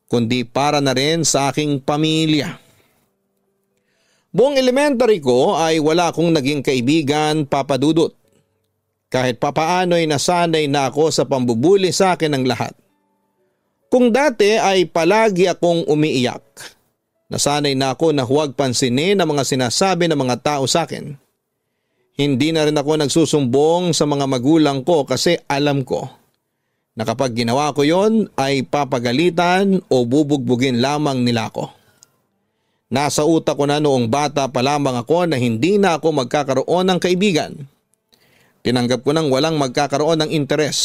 kundi para na rin sa aking pamilya. Buong elementary ko ay wala akong naging kaibigan, Papa Dudut. Kahit papaano'y nasanay na ako sa pambubuli sa akin ng lahat. Kung dati ay palagi akong umiiyak, nasanay na ako na huwag pansinin ang mga sinasabi ng mga tao sa akin. Hindi na rin ako nagsusumbong sa mga magulang ko kasi alam ko na kapag ginawa ko yon ay papagalitan o bubugbugin lamang nila ako. Nasa utak ko na noong bata pa lamang ako na hindi na ako magkakaroon ng kaibigan. Tinanggap ko nang walang magkakaroon ng interes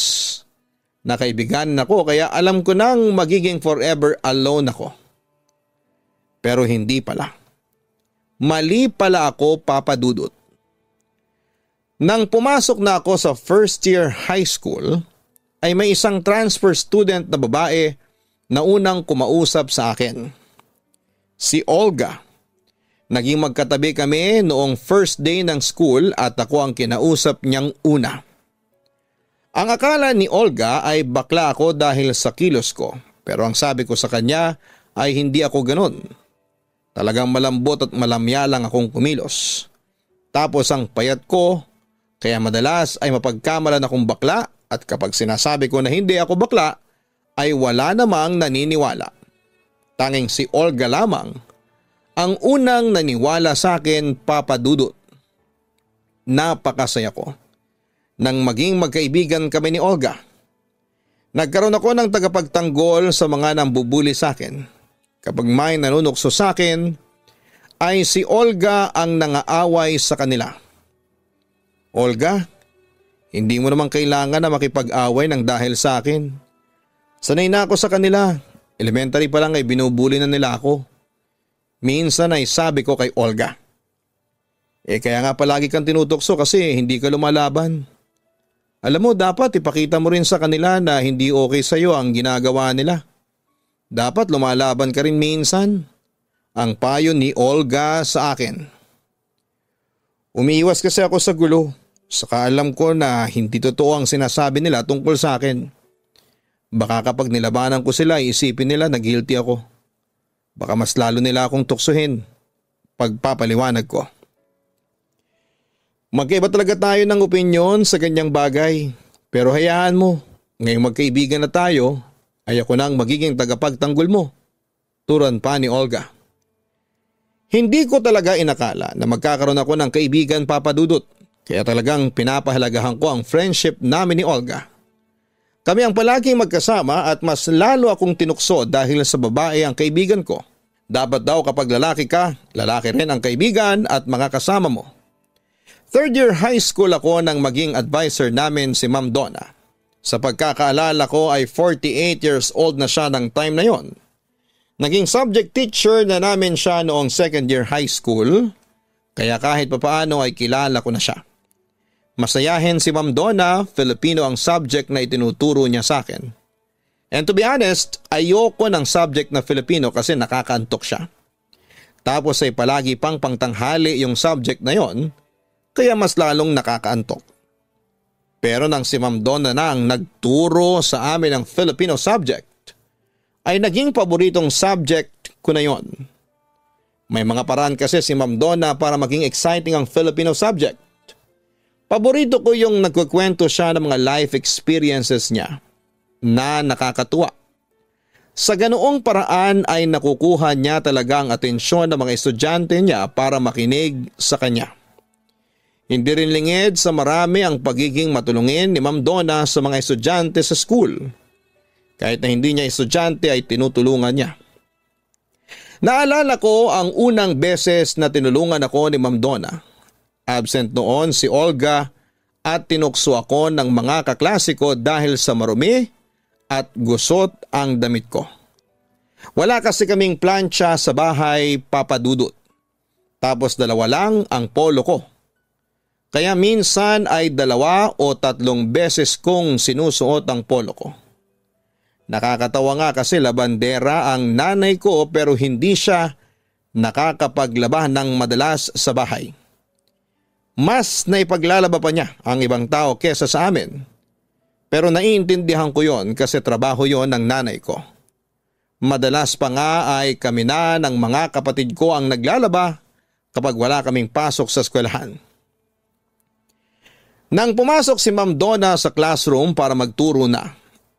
na kaibigan ako kaya alam ko nang magiging forever alone ako. Pero hindi pala. Mali pala ako, Papa Dudut. Nang pumasok na ako sa first year high school, ay may isang transfer student na babae na unang kumausap sa akin. Si Olga. Naging magkatabi kami noong first day ng school at ako ang kinausap niyang una. Ang akala ni Olga ay bakla ako dahil sa kilos ko, pero ang sabi ko sa kanya ay hindi ako ganun. Talagang malambot at malamya lang akong kumilos. Tapos ang payat ko, kaya madalas ay mapagkamalan akong bakla at kapag sinasabi ko na hindi ako bakla ay wala namang naniniwala. Tanging si Olga lamang ang unang naniwala sa akin, Papa Dudut. Napakasaya ko nang maging magkaibigan kami ni Olga. Nagkaroon ako ng tagapagtanggol sa mga nambubuli sa akin. Kapag may nanunukso sa akin, ay si Olga ang nangaaway sa kanila. Olga, hindi mo naman kailangan na makipag-away ng dahil sa akin. Sanay na ako sa kanila. Elementary pa lang ay binubuli na nila ako. Minsan ay sabi ko kay Olga, kaya nga palagi kang tinutokso kasi hindi ka lumalaban. Alam mo, dapat ipakita mo rin sa kanila na hindi okay sa'yo ang ginagawa nila. Dapat lumalaban ka rin minsan. Ang payo ni Olga sa akin. Umiiwas kasi ako sa gulo. Saka alam ko na hindi totoo ang sinasabi nila tungkol sa akin. Baka kapag nilabanan ko sila, isipin nila na guilty ako. Baka mas lalo nila akong tuksuhin. Pagpapaliwanag ko. Magkaiba talaga tayo ng opinyon sa ganyang bagay. Pero hayaan mo, ngayong magkaibigan na tayo, ay ako nang magiging tagapagtanggol mo. Turan pa ni Olga. Hindi ko talaga inakala na magkakaroon ako ng kaibigan, Papa Dudut. Kaya talagang pinapahalagahan ko ang friendship namin ni Olga. Kami ang palaging magkasama at mas lalo akong tinukso dahil sa babae ang kaibigan ko. Dapat daw kapag lalaki ka, lalaki rin ang kaibigan at mga kasama mo. Third year high school ako nang maging advisor namin si Ma'am Donna. Sa pagkakaalala ko ay 48 years old na siya ng time na yon. Naging subject teacher na namin siya noong second year high school, kaya kahit papaano ay kilala ko na siya. Masayahin si Ma'am Donna, Filipino ang subject na itinuturo niya sa akin. And to be honest, ayoko ng subject na Filipino kasi nakakaantok siya. Tapos ay palagi pang pangtanghali yung subject na yon, kaya mas lalong nakakaantok. Pero nang si Ma'am Donna na ang nagturo sa amin ng Filipino subject, ay naging paboritong subject ko na yon. May mga paraan kasi si Ma'am Donna para maging exciting ang Filipino subject. Paborito ko yung nagkukwento siya ng mga life experiences niya na nakakatuwa. Sa ganoong paraan ay nakukuha niya talaga ang atensyon ng mga estudyante niya para makinig sa kanya. Hindi rin lingid sa marami ang pagiging matulungin ni Ma'am Donna sa mga estudyante sa school. Kahit na hindi niya estudyante ay tinutulungan niya. Naalala ko ang unang beses na tinulungan ako ni Ma'am Donna. Absent noon si Olga at tinukso ako ng mga kaklase ko dahil sa marumi at gusot ang damit ko. Wala kasi kaming plancha sa bahay, Papa Dudut. Tapos dalawa lang ang polo ko. Kaya minsan ay 2 o 3 beses kong sinusuot ang polo ko. Nakakatawa nga kasi labandera ang nanay ko pero hindi siya nakakapaglaba ng madalas sa bahay. Mas naipaglalaba pa niya ang ibang tao kesa sa amin. Pero naiintindihan ko yon kasi trabaho yon ng nanay ko. Madalas pa nga ay kami na ng mga kapatid ko ang naglalaba kapag wala kaming pasok sa eskwelahan. Nang pumasok si Ma'am Donna sa classroom para magturo na,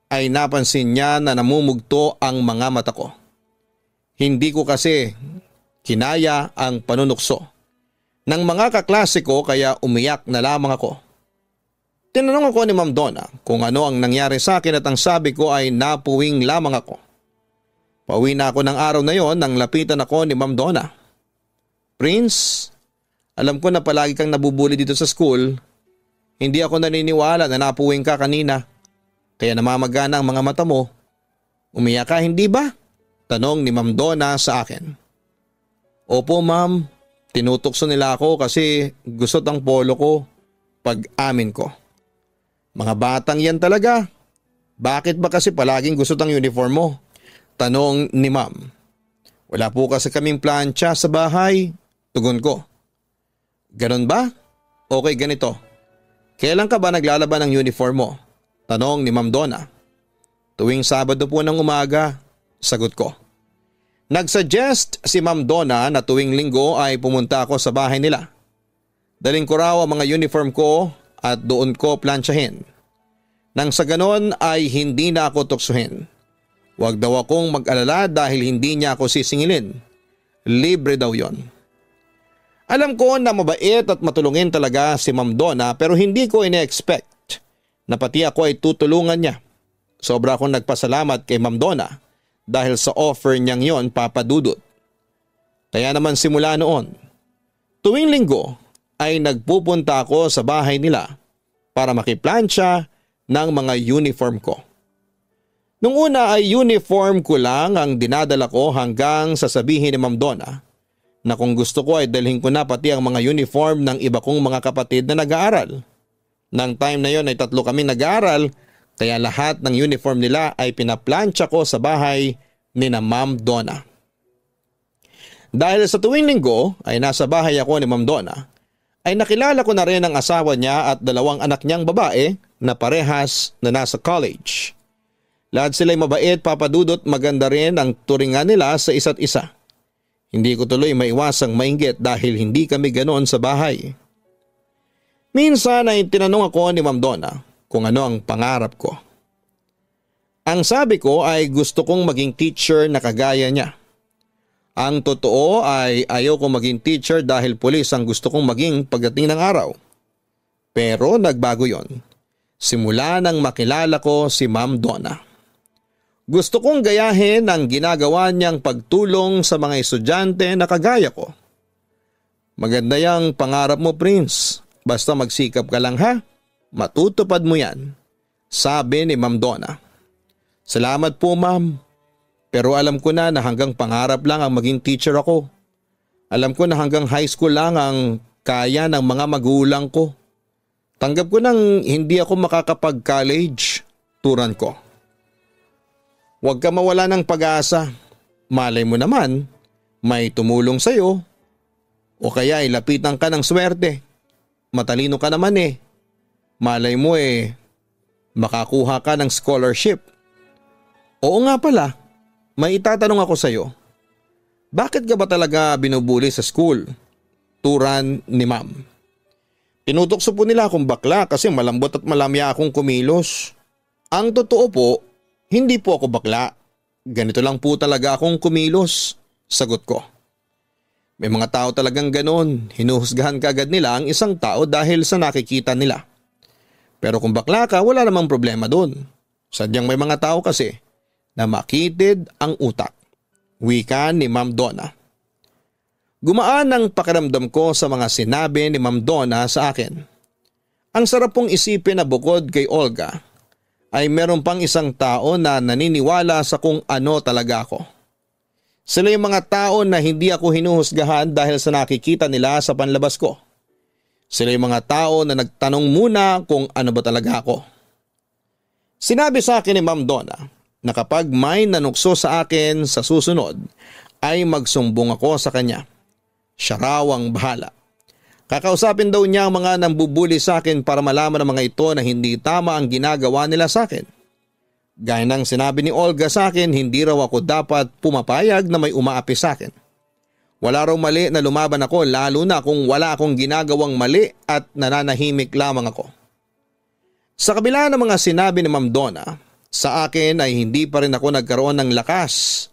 ay napansin niya na namumugto ang mga mata ko. Hindi ko kasi kinaya ang panunukso ng mga kaklase ko kaya umiyak na lamang ako. Tinanong ako ni Ma'am Donna kung ano ang nangyari sa akin at ang sabi ko ay napuwing lamang ako. Pauwi na ako ng araw na yon nang lapitan ako ni Ma'am Donna. Prince, alam ko na palagi kang nabubuli dito sa school. Hindi ako naniniwala na napuwing ka kanina. Kaya namamagana ang mga mata mo. Umiyak ka hindi ba? Tanong ni Ma'am Donna sa akin. Opo ma'am, tinutokso nila ako kasi gusot ang polo ko pag amin ko. Mga batang yan talaga. Bakit ba kasi palaging gusot ang uniform mo? Tanong ni ma'am. Wala po kasi kaming plancha sa bahay. Tugon ko. Ganon ba? Okay, ganito. Kailan ka ba naglalaban ng uniform mo? Tanong ni Ma'am Donna. Tuwing Sabado po ng umaga. Sagot ko. Nagsuggest si Ma'am Donna na tuwing Linggo ay pumunta ako sa bahay nila. Daling ko raw ang mga uniform ko at doon ko planchahin. Nang sa ganon ay hindi na ako tuksuhin. Huwag daw akong mag-alala dahil hindi niya ako sisingilin. Libre daw yon. Alam ko na mabait at matulungin talaga si Ma'am Donna pero hindi ko ine-expect na pati ako ay tutulungan niya. Sobra akong nagpasalamat kay Ma'am Donna dahil sa offer niyang yon papadudot. Kaya naman simula noon, tuwing Linggo ay nagpupunta ako sa bahay nila para makiplansya ng mga uniform ko. Nung una ay uniform ko lang ang dinadala ko hanggang sasabihin ni Ma'am Donna na kung gusto ko ay dalhin ko na pati ang mga uniform ng iba kong mga kapatid na nag-aaral. Nang time na yon ay 3 kami nag-aaral kaya lahat ng uniform nila ay pinaplansya ko sa bahay ni na Ma'am Donna. Dahil sa tuwing Linggo ay nasa bahay ako ni Ma'am Donna, ay nakilala ko na rin ang asawa niya at 2 anak niyang babae na parehas na nasa college. Lahat sila'y mabait, papadudot, maganda rin ang turingan nila sa isa't isa. Hindi ko tuloy maiwasang mainggit dahil hindi kami ganoon sa bahay. Minsan ay tinanong ako ni Ma'am Donna kung ano ang pangarap ko. Ang sabi ko ay gusto kong maging teacher na kagaya niya. Ang totoo ay ayaw kong maging teacher dahil pulis ang gusto kong maging pagdating ng araw. Pero nagbago yon. Simula nang makilala ko si Ma'am Donna. Gusto kong gayahin ang ginagawa niyang pagtulong sa mga estudyante na kagaya ko. Maganda yang pangarap mo, Prince. Basta magsikap ka lang ha. Matutupad mo yan. Sabi ni Ma'am Donna. Salamat po ma'am. Pero alam ko na hanggang pangarap lang ang maging teacher ako. Alam ko na hanggang high school lang ang kaya ng mga magulang ko. Tanggap ko nang hindi ako makakapag-college. Turan ko. Huwag ka mawala ng pag-asa. Malay mo naman, may tumulong sa'yo. O kaya ilapitan ka ng swerte. Matalino ka naman eh. Malay mo makakuha ka ng scholarship. Oo nga pala. May itatanong ako sa iyo. Bakit ka ba talaga binubuli sa school? Turan ni ma'am. Tinutokso po nila akong bakla kasi malambot at malamya akong kumilos. Ang totoo po, hindi po ako bakla. Ganito lang po talaga akong kumilos. Sagot ko. May mga tao talagang ganon. Hinuhusgahan kaagad nila ang isang tao dahil sa nakikita nila. Pero kung bakla ka, wala namang problema doon. Sadyang may mga tao kasi na makitid ang utak. Wika ni Ma'am Donna. Gumaan ang pakiramdam ko sa mga sinabi ni Ma'am Donna sa akin. Ang sarap pong isipin na bukod kay Olga ay meron pang isang tao na naniniwala sa kung ano talaga ako. Sila yung mga tao na hindi ako hinuhusgahan dahil sa nakikita nila sa panlabas ko. Sila yung mga tao na nagtanong muna kung ano ba talaga ako. Sinabi sa akin ni Ma'am Donna na kapag may nanukso sa akin sa susunod ay magsumbong ako sa kanya. Siya raw ang bahala. Kakausapin daw niya ang mga nambubuli sa akin para malaman ng mga ito na hindi tama ang ginagawa nila sa akin. Gaya ng sinabi ni Olga sa akin, hindi raw ako dapat pumapayag na may umaapi sa akin. Wala raw mali na lumaban ako lalo na kung wala akong ginagawang mali at nananahimik lamang ako. Sa kabila ng mga sinabi ni Ma'am Donna, sa akin ay hindi pa rin ako nagkaroon ng lakas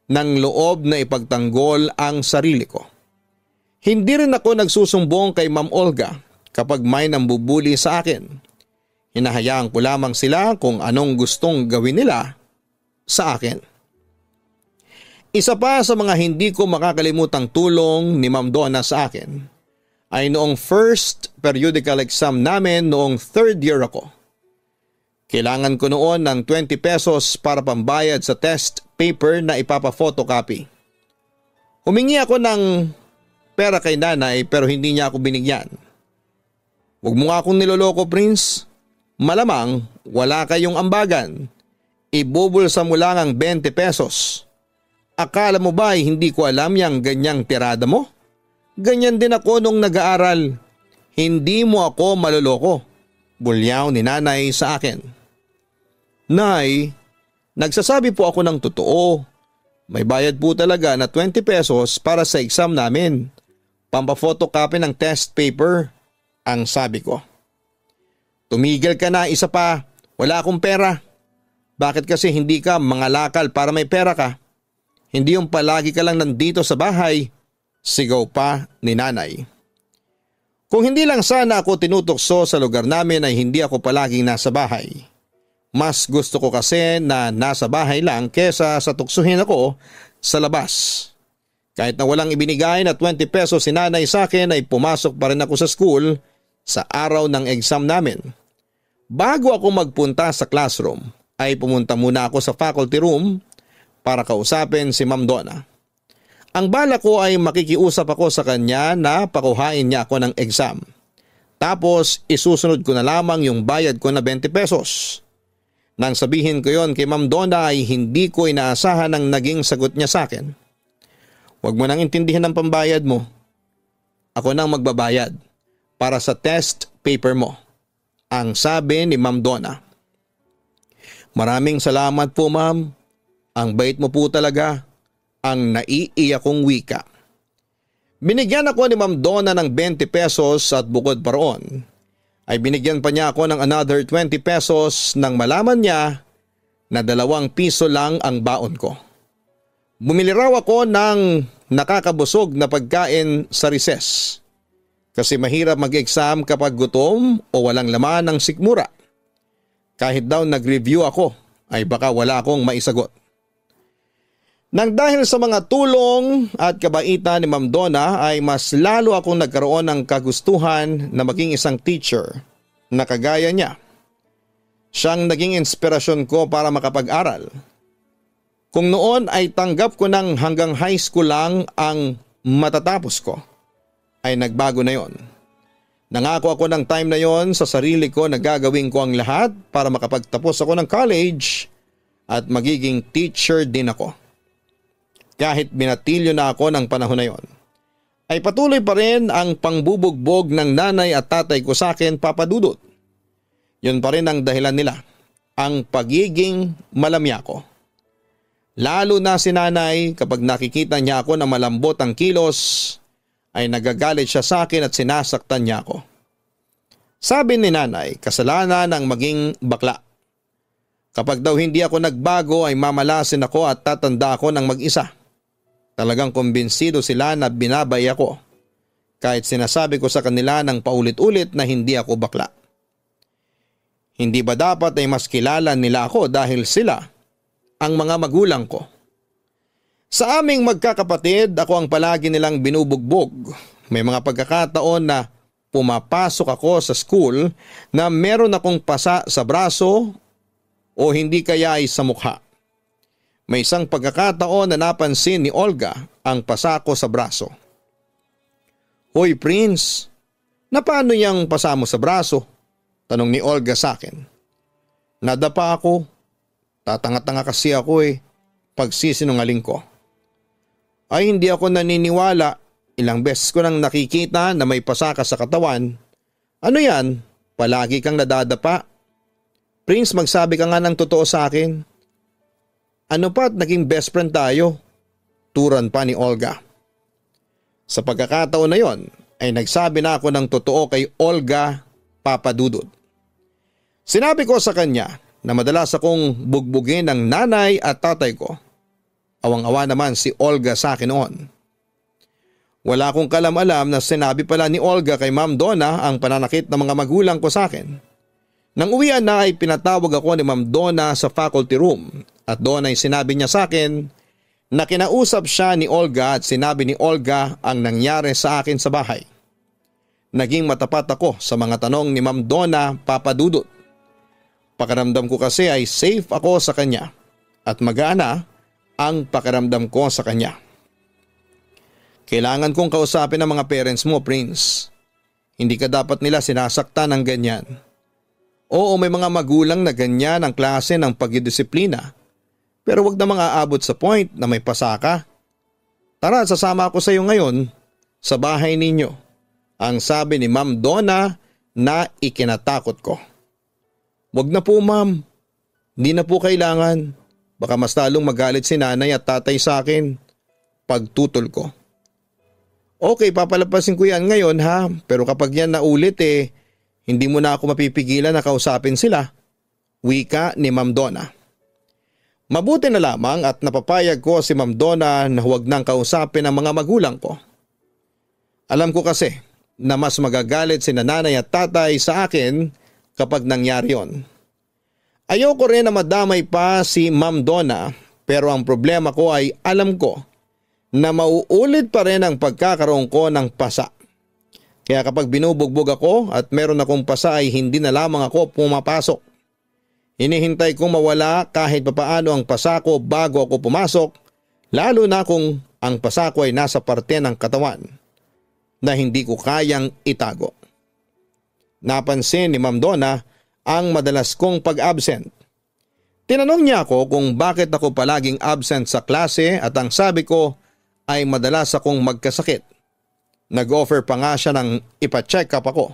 ng loob na ipagtanggol ang sarili ko. Hindi rin ako nagsusumbong kay Ma'am Olga kapag may nambubuli sa akin. Hinahayaan ko lamang sila kung anong gustong gawin nila sa akin. Isa pa sa mga hindi ko makakalimutang tulong ni Ma'am Donna sa akin ay noong first periodical exam namin noong third year ako. Kailangan ko noon ng 20 pesos para pambayad sa test paper na ipapa-photocopy. Humingi ako ng pera kay nanay pero hindi niya ako binigyan. Huwag mo nga akong niloloko, Prince. Malamang wala kayong ambagan. Ibubulsa mo lang ang 20 pesos. Akala mo ba ay hindi ko alam yang ganyang tirada mo? Ganyan din ako nung nag-aaral. Hindi mo ako maloloko. Bulyaw ni nanay sa akin. Nay, nagsasabi po ako ng totoo. May bayad po talaga na 20 pesos para sa exam namin. Pampapotocopy ng test paper, ang sabi ko. Tumigil ka na, isa pa. Wala akong pera. Bakit kasi hindi ka mangalakal para may pera ka? Hindi yung palagi ka lang nandito sa bahay. Sigaw pa ni nanay. Kung hindi lang sana ako tinutokso sa lugar namin ay hindi ako palaging nasa bahay. Mas gusto ko kasi na nasa bahay lang kesa sa tuksuhin ako sa labas. Kahit na walang ibinigay na 20 pesos si nanay sa akin ay pumasok pa rin ako sa school sa araw ng exam namin. Bago ako magpunta sa classroom ay pumunta muna ako sa faculty room para kausapin si Ma'am Donna. Ang bala ko ay makikiusap ako sa kanya na pakuhain niya ako ng exam. Tapos isusunod ko na lamang yung bayad ko na 20 pesos. Nang sabihin ko yon kay Ma'am Donna ay hindi ko inaasahan ang naging sagot niya sa akin. Huwag mo nang intindihan ang pambayad mo. Ako nang magbabayad para sa test paper mo, ang sabi ni Ma'am Donna. Maraming salamat po, ma'am. Ang bait mo po talaga. Ang naiiyak kong wika. Binigyan ako ni Ma'am Donna ng 20 pesos at bukod pa roon ay binigyan pa niya ako ng another 20 pesos nang malaman niya na 2 piso lang ang baon ko. Bumili raw ako ng nakakabusog na pagkain sa recess kasi mahirap mag-exam kapag gutom o walang laman ng sikmura. Kahit daw nag-review ako ay baka wala akong maisagot. Nang dahil sa mga tulong at kabaitan ni Ma'am Donna ay mas lalo akong nagkaroon ng kagustuhan na maging isang teacher na kagaya niya. Siyang naging inspirasyon ko para makapag-aral. Kung noon ay tanggap ko ng hanggang high school lang ang matatapos ko, ay nagbago na yon. Nangako ako ng time na yon sa sarili ko na gagawin ko ang lahat para makapagtapos ako ng college at magiging teacher din ako. Kahit binatilyo na ako ng panahon na yon, ay patuloy pa rin ang pangbubugbog ng nanay at tatay ko sa akin, Papa Dudut. Yun pa rin ang dahilan nila, ang pagiging malamya ko. Lalo na si nanay kapag nakikita niya ako na malambot ang kilos, ay nagagalit siya sa akin at sinasaktan niya ako. Sabi ni nanay, kasalanan ng maging bakla. Kapag daw hindi ako nagbago ay mamalasin ako at tatanda ako ng mag-isa. Talagang kumbinsido sila na binabay ako kahit sinasabi ko sa kanila ng paulit-ulit na hindi ako bakla. Hindi ba dapat ay mas kilala nila ako dahil sila ang mga magulang ko? Sa aming magkakapatid, ako ang palagi nilang binubugbog. May mga pagkakataon na pumapasok ako sa school na meron akong pasa sa braso o hindi kaya ay sa mukha. May isang pagkakataon na napansin ni Olga ang pasa ko sa braso. Hoy Prince, na paano yang pasa mo sa braso? Tanong ni Olga sa akin. Nadapa ako. Tatanga-tanga kasi ako pagsisinungaling ko. Ay hindi ako naniniwala. Ilang beses ko nang nakikita na may pasa ka sa katawan. Ano yan? Palagi kang nadadapa. Prince, magsabi ka nga ng totoo sa akin. Ano pa't naging best friend tayo? Turan pa ni Olga. Sa pagkakataon na yon ay nagsabi na ako ng totoo kay Olga, Papa Dudut. Sinabi ko sa kanya na madalas akong bugbugin ng nanay at tatay ko. Awang-awa naman si Olga sa akin noon. Wala akong kalam-alam na sinabi pala ni Olga kay Ma'am Donna ang pananakit ng mga magulang ko sa akin. Nang uwian na ay pinatawag ako ni Ma'am Donna sa faculty room at doon ay sinabi niya sa akin na kinausap siya ni Olga at sinabi ni Olga ang nangyari sa akin sa bahay. Naging matapat ako sa mga tanong ni Ma'am Donna, Papa Dudut. Pakiramdam ko kasi ay safe ako sa kanya at magana ang pakiramdam ko sa kanya. Kailangan kong kausapin ang mga parents mo, Prince. Hindi ka dapat nila sinasaktan ng ganyan. Oo, may mga magulang na ganyan ang klase ng pagdidisiplina. Pero wag namang aabot sa point na may pasaka. Tara, sasama ako sa iyo ngayon sa bahay ninyo. Ang sabi ni Ma'am Donna na ikinatakot ko. Wag na po, ma'am. Hindi na po kailangan. Baka mas lalong magalit si nanay at tatay sa akin. Pagtutol ko. Okay, papalapasin ko yan ngayon ha. Pero kapag yan naulit hindi mo na ako mapipigilan na kausapin sila. Wika ni Ma'am Donna. Mabuti na lamang at napapayag ko si Ma'am Donna na huwag nang kausapin ang mga magulang ko. Alam ko kasi na mas magagalit si nanay at tatay sa akin kapag nangyari yon. Ayoko rin na madamay pa si Ma'am Donna pero ang problema ko ay alam ko na mauulit pa rin ang pagkakaroon ko ng pasa. Kaya kapag binubugbog ako at meron akong pasa ay hindi na lamang ako pumapasok. Hinihintay kong mawala kahit papaano ang pasa ko bago ako pumasok, lalo na kung ang pasa ko ay nasa parte ng katawan na hindi ko kayang itago. Napansin ni Ma'am Donna ang madalas kong pag-absent. Tinanong niya ako kung bakit ako palaging absent sa klase at ang sabi ko ay madalas akong magkasakit. Nag-offer pa nga siya ng ipa-check up ako.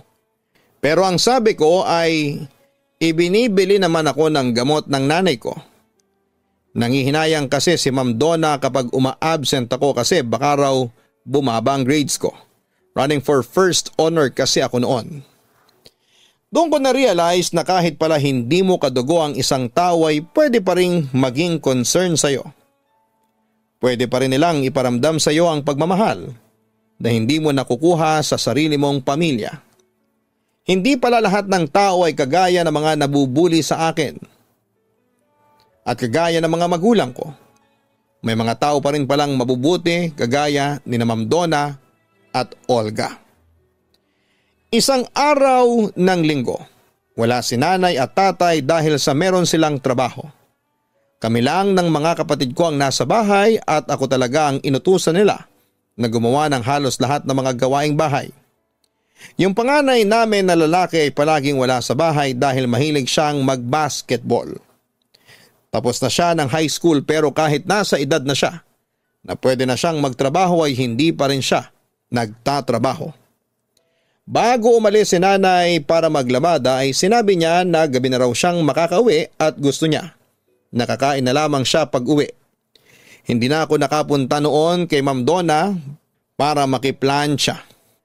Pero ang sabi ko ay ibinibili naman ako ng gamot ng nanay ko. Nangihinayang kasi si Ma'am Donna kapag uma-absent ako kasi baka raw bumaba ang grades ko. Running for first honor kasi ako noon. Doon ko na-realize na kahit pala hindi mo kadugo ang isang tao ay pwede pa rin maging concern sa'yo. Pwede pa rin nilang iparamdam sa iyo ang pagmamahal na hindi mo nakukuha sa sarili mong pamilya. Hindi pala lahat ng tao ay kagaya ng mga nabubuli sa akin. At kagaya ng mga magulang ko. May mga tao pa rin palang mabubuti kagaya ni Ma'am Donna at Olga. Isang araw ng linggo, wala si nanay at tatay dahil sa meron silang trabaho. Kami lang ng mga kapatid ko ang nasa bahay at ako talaga ang inutusan nila na gumawa ng halos lahat ng mga gawaing bahay. Yung panganay namin na lalaki ay palaging wala sa bahay dahil mahilig siyang mag-basketball. Tapos na siya ng high school pero kahit nasa edad na siya na pwede na siyang magtrabaho ay hindi pa rin siya nagtatrabaho. Bago umalis si nanay para maglamada ay sinabi niya na gabi na raw siyang makakauwi at gusto niya. Nakakain na lamang siya pag uwi. Hindi na ako nakapunta noon kay Ma'am Donna para makiplan siya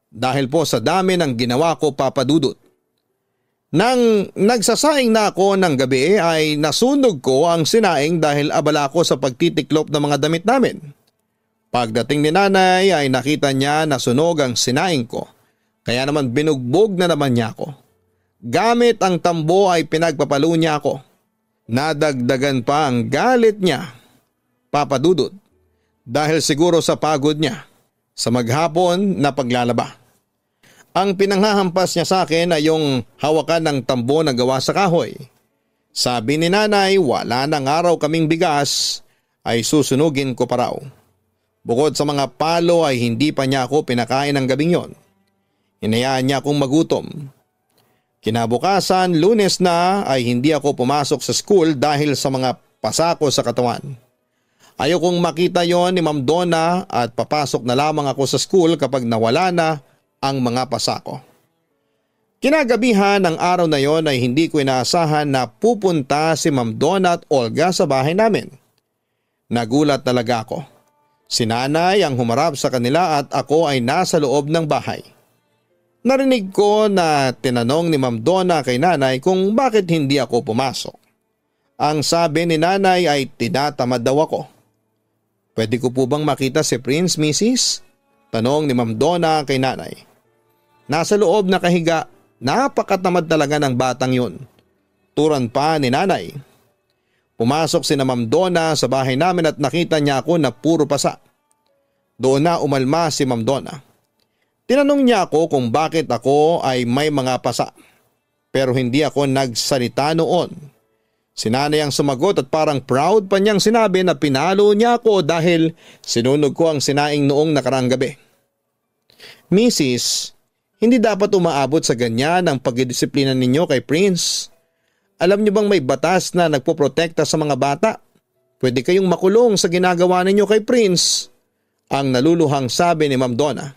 dahil po sa dami ng ginawa ko, Papa Dudut. Nang nagsasaing na ako ng gabi ay nasunog ko ang sinaing dahil abala ko sa pagtitiklop ng mga damit namin. Pagdating ni nanay ay nakita niya na sunog ang sinaing ko kaya naman binugbog na naman niya ako. Gamit ang tambo ay pinagpapalo niya ako. Nadagdagan pa ang galit niya, Papa Dudut, dahil siguro sa pagod niya sa maghapon na paglalaba. Ang pinanghahampas niya sa akin ay yung hawakan ng tambo na gawa sa kahoy. Sabi ni nanay, wala nang araw kaming bigas ay susunugin ko pa raw. Bukod sa mga palo ay hindi pa niya ako pinakain ng gabing yon. Hinayaan niya akong magutom. Kinabukasan, Lunes na ay hindi ako pumasok sa school dahil sa mga pasako sa katawan. Ayokong makita yon ni Ma'am Donna at papasok na lamang ako sa school kapag nawala na ang mga pasako. Kinagabihan ng araw na yon ay hindi ko inaasahan na pupunta si Ma'am Donna at Olga sa bahay namin. Nagulat talaga ako. Si nanay ang humarap sa kanila at ako ay nasa loob ng bahay. Narinig ko na tinanong ni Ma'am Donna kay nanay kung bakit hindi ako pumasok. Ang sabi ni nanay ay tinatamad daw ako. Pwede ko po bang makita si Prince, Mrs.? Tanong ni Ma'am Donna kay nanay. Nasa loob nakahiga, napakatamad talaga ng batang yun. Turan pa ni nanay. Pumasok si na Ma'am Donna sa bahay namin at nakita niya ako na puro pasa. Doon na umalma si Ma'am Donna. Tinanong niya ako kung bakit ako ay may mga pasa. Pero hindi ako nagsalita noon. Si nanay ang sumagot at parang proud pa niyang sinabi na pinalo niya ako dahil sinunog ko ang sinaing noong nakaraang gabi. Mrs., hindi dapat umaabot sa ganyan ang pagdidisiplina ninyo kay Prince. Alam niyo bang may batas na nagpoprotekta sa mga bata? Pwede kayong makulong sa ginagawa ninyo kay Prince. Ang naluluhang sabi ni Ma'am Donna.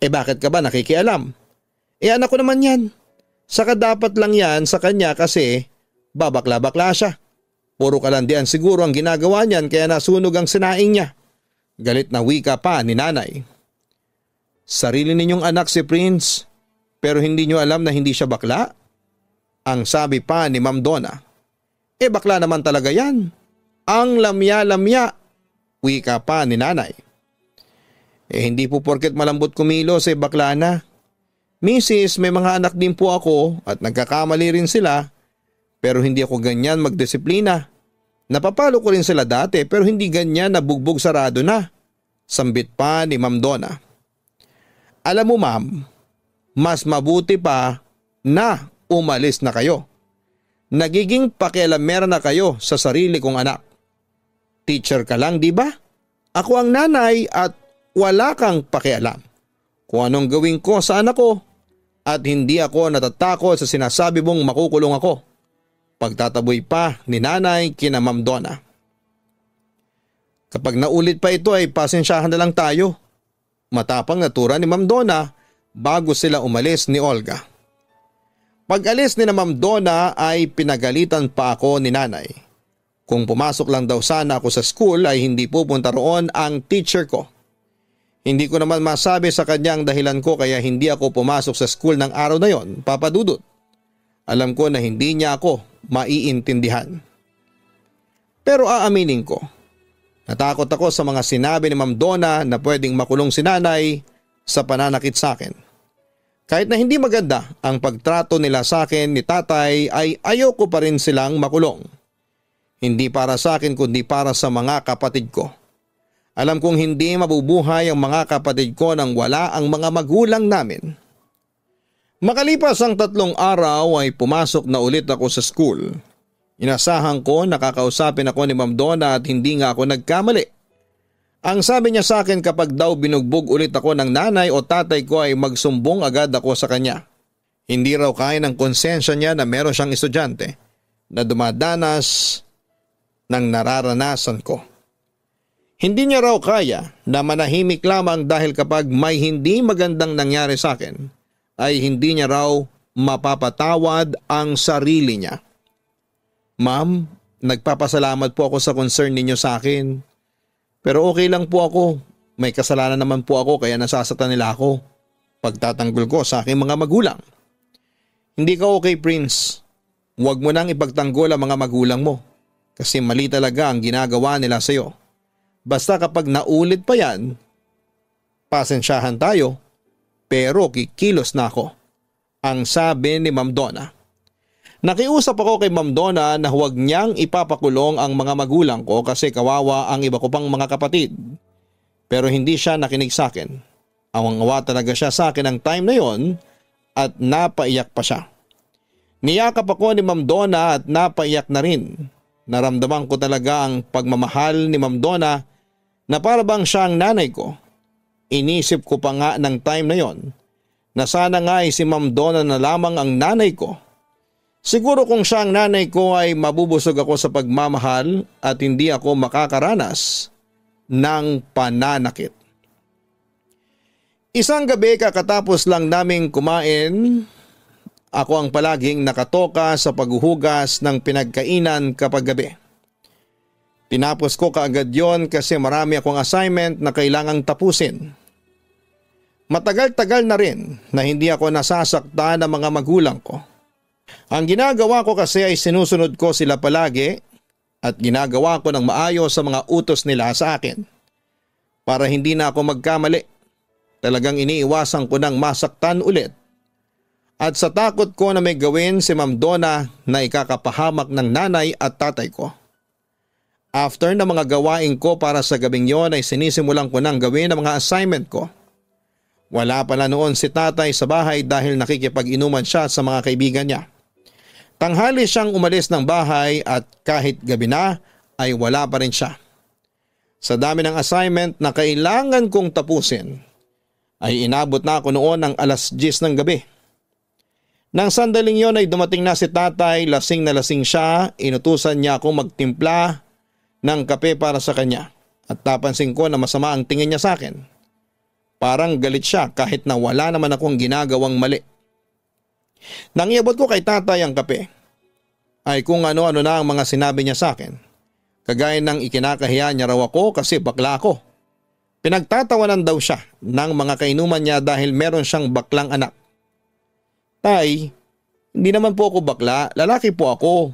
Bakit ka ba nakikialam? Anak ko naman yan. Saka dapat lang yan sa kanya kasi babakla-bakla siya. Puro kalandian siguro ang ginagawa niyan kaya nasunog ang sinaing niya. Galit na wika pa ni nanay. Sarili ninyong anak si Prince pero hindi niyo alam na hindi siya bakla? Ang sabi pa ni Ma'am Donna. Bakla naman talaga yan. Ang lamya-lamya. Wika pa ni nanay. Hindi po porket malambot kumilos bakla na. Mrs., may mga anak din po ako at nagkakamali rin sila pero hindi ako ganyan magdisiplina. Napapalo ko rin sila dati pero hindi ganyan nabugbog sarado na. Sambit pa ni Ma'am Donna. Alam mo ma'am, mas mabuti pa na umalis na kayo. Nagiging pakialamera na kayo sa sarili kong anak. Teacher ka lang, di ba? Ako ang nanay at wala kang pakialam kung anong gawin ko sa anak ko at hindi ako natatakot sa sinasabi mong makukulong ako. Pagtataboy pa ni nanay kina Ma'am Donna. Kapag naulit pa ito ay pasensyahan na lang tayo. Matapang na tura ni Ma'am Donna bago sila umalis ni Olga. Pag-alis ni na Ma'am Donna ay pinagalitan pa ako ni nanay. Kung pumasok lang daw sana ako sa school ay hindi pupunta roon ang teacher ko. Hindi ko naman masabi sa kanya ang dahilan ko kaya hindi ako pumasok sa school ng araw na yon, Papa Dudut. Alam ko na hindi niya ako maiintindihan. Pero aaminin ko, natakot ako sa mga sinabi ni Ma'am Donna na pwedeng makulong si nanay sa pananakit sa akin. Kahit na hindi maganda ang pagtrato nila sa akin ni tatay ay ayoko pa rin silang makulong. Hindi para sa akin kundi para sa mga kapatid ko. Alam kong hindi mabubuhay ang mga kapatid ko nang wala ang mga magulang namin. Makalipas ang 3 araw ay pumasok na ulit ako sa school. Inasahan ko nakakausapin ako ni Ma'am Donna at hindi nga ako nagkamali. Ang sabi niya sa akin kapag daw binugbog ulit ako ng nanay o tatay ko ay magsumbong agad ako sa kanya. Hindi raw kaya ng konsensya niya na meron siyang estudyante na dumadanas ng nararanasan ko. Hindi niya raw kaya na manahimik lamang dahil kapag may hindi magandang nangyari sa akin ay hindi niya raw mapapatawad ang sarili niya. Ma'am, nagpapasalamat po ako sa concern ninyo sa akin. Pero okay lang po ako. May kasalanan naman po ako kaya nasasaktan nila ako. Pagtatanggol ko sa aking mga magulang. Hindi ka okay, Prince. Huwag mo nang ipagtanggol ang mga magulang mo. Kasi mali talaga ang ginagawa nila sa iyo. Basta kapag naulit pa yan, pasensyahan tayo, pero kikilos na ako. Ang sabi ni Ma'am Donna. Nakiusap ako kay Ma'am Donna na huwag niyang ipapakulong ang mga magulang ko kasi kawawa ang iba ko pang mga kapatid. Pero hindi siya nakinig sa akin. Awang-awa talaga siya sa akin ang time na yon at napaiyak pa siya. Niyakap ako ni Ma'am Donna at napaiyak na rin. Naramdaman ko talaga ang pagmamahal ni Ma'am Donna na para bang siya ang nanay ko. Inisip ko pa nga ng time na yon na sana nga ay si Ma'am Donna na lamang ang nanay ko. Siguro kung siya ang nanay ko ay mabubusog ako sa pagmamahal at hindi ako makakaranas ng pananakit. Isang gabi kakatapos lang naming kumain, ako ang palaging nakatoka sa paghuhugas ng pinagkainan kapag gabi. Tinapos ko kaagad yon kasi marami akong assignment na kailangang tapusin. Matagal-tagal na rin na hindi ako nasasaktan ng mga magulang ko. Ang ginagawa ko kasi ay sinusunod ko sila palagi at ginagawa ko ng maayos sa mga utos nila sa akin. Para hindi na ako magkamali, talagang iniiwasan ko ng masaktan ulit. At sa takot ko na may gawin si Ma'am Donna na ikakapahamak ng nanay at tatay ko. After na mga gawain ko para sa gabing yon ay sinisimulan ko nang gawin ang mga assignment ko. Wala pala noon si tatay sa bahay dahil nakikipag-inuman siya sa mga kaibigan niya. Tanghali siyang umalis ng bahay at kahit gabi na ay wala pa rin siya. Sa dami ng assignment na kailangan kong tapusin ay inabot na ako noon ng 10:00 ng gabi. Nang sandaling yon ay dumating na si tatay, lasing na lasing siya, inutusan niya akong magtimpla ng kape para sa kanya at napansin ko na masama ang tingin niya sa akin. Parang galit siya kahit na wala naman akong ginagawang mali. Nang iabot ko kay tatay ang kape, ay kung ano-ano na ang mga sinabi niya sa akin. Kagaya ng ikinakahiya niya raw ako kasi bakla ako. Pinagtatawanan daw siya ng mga kainuman niya dahil meron siyang baklang anak. Tay, hindi naman po ako bakla, lalaki po ako.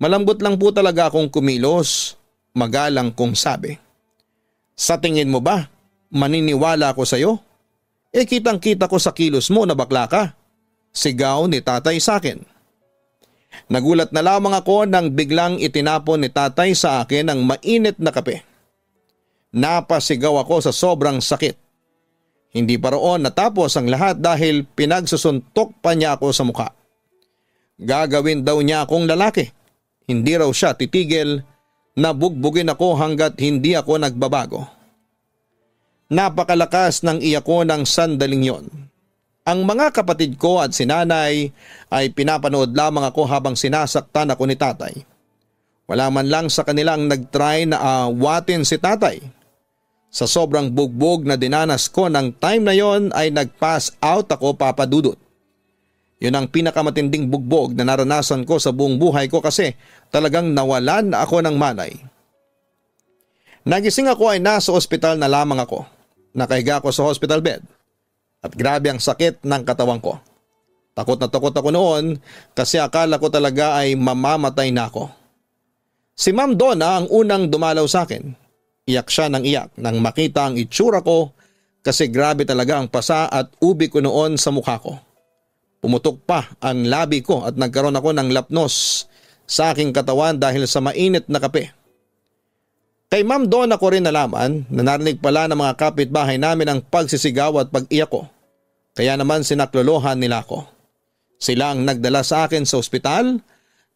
Malambot lang po talaga akong kumilos, magalang kong sabi. Sa tingin mo ba? Maniniwala ako sa iyo? Kitang-kita ko sa kilos mo na bakla ka. Sigaw ni tatay sa akin. Nagulat na lamang ako nang biglang itinapon ni tatay sa akin ang mainit na kape. Napasigaw ako sa sobrang sakit. Hindi pa roon natapos ang lahat dahil pinagsusuntok pa niya ako sa mukha. Gagawin daw niya akong lalaki. Hindi raw siya titigil na bugbugin ako hanggat hindi ako nagbabago. Napakalakas ng iyak ko ng sandaling yon. Ang mga kapatid ko at si nanay ay pinapanood lamang ako habang sinasaktan ako ni tatay. Wala man lang sa kanilang nagtry na awatin si tatay. Sa sobrang bugbog na dinanas ko ng time na yon ay nag-pass out ako, Papa Dudut. Yun ang pinakamatinding bugbog na naranasan ko sa buong buhay ko kasi talagang nawalan na ako ng malay. Nagising ako ay nasa ospital na lamang ako. Nakahiga ako sa hospital bed at grabe ang sakit ng katawan ko. Takot na takot ako noon kasi akala ko talaga ay mamamatay na ako. Si Ma'am Donna ang unang dumalaw sa akin. Iyak siya ng iyak nang makita ang itsura ko kasi grabe talaga ang pasa at ubi ko noon sa mukha ko. Pumutok pa ang labi ko at nagkaroon ako ng lapnos sa aking katawan dahil sa mainit na kape. Kay Ma'am Donna ko rin nalaman na narinig pala ng mga kapitbahay namin ang pagsisigaw at pag-iyak ko. Kaya naman sinaklolohan nila ako. Sila ang nagdala sa akin sa ospital.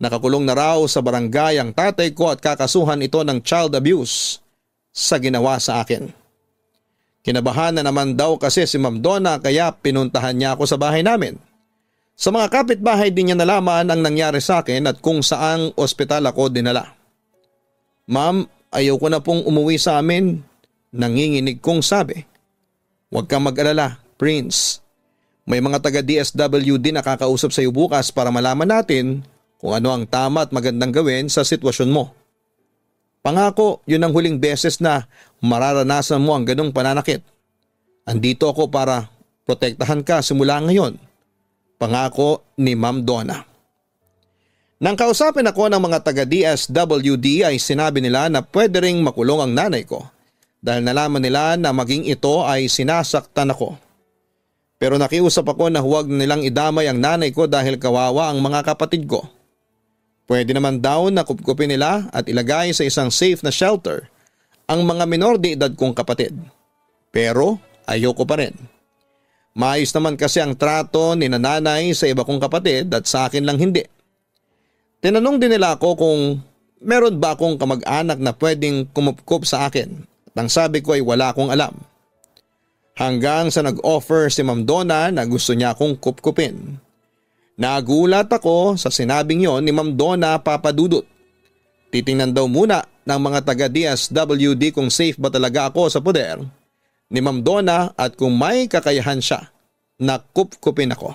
Nakakulong na raw sa barangay ang tatay ko at kakasuhan ito ng child abuse sa ginawa sa akin. Kinabahan na naman daw kasi si Ma'am Donna kaya pinuntahan niya ako sa bahay namin. Sa mga kapitbahay din niya nalaman ang nangyari sa akin at kung saang ospital ako dinala. Ma'am, ayaw ko na pong umuwi sa amin, nanginginig kong sabi. Huwag kang mag-alala, Prince. May mga taga-DSWD na kakausap sa iyo bukas para malaman natin kung ano ang tama at magandang gawin sa sitwasyon mo. Pangako, yun ang huling beses na mararanasan mo ang ganong pananakit. Andito ako para protektahan ka simula ngayon. Pangako ni Ma'am Donna. Nang kausapin ako ng mga taga-DSWD ay sinabi nila na pwede ring makulong ang nanay ko dahil nalaman nila na maging ito ay sinasaktan ako. Pero nakiusap ako na huwag nilang idamay ang nanay ko dahil kawawa ang mga kapatid ko. Pwede naman daw na kupkupin nila at ilagay sa isang safe na shelter ang mga minor de edad kong kapatid. Pero ayoko pa rin. Maayos naman kasi ang trato ni nanay sa iba kong kapatid at sa akin lang hindi. Tinanong din nila ako kung meron ba akong kamag-anak na pwedeng kumupkup sa akin at ang sabi ko ay wala akong alam. Hanggang sa nag-offer si Ma'am Donna na gusto niya akong kupkupin. Nagulat ako sa sinabing yon ni Ma'am Donna, Papa Dudut. Titingnan daw muna ng mga taga-DSWD kung safe ba talaga ako sa poder ni Ma'am Donna at kung may kakayahan siya na kupkupin ako.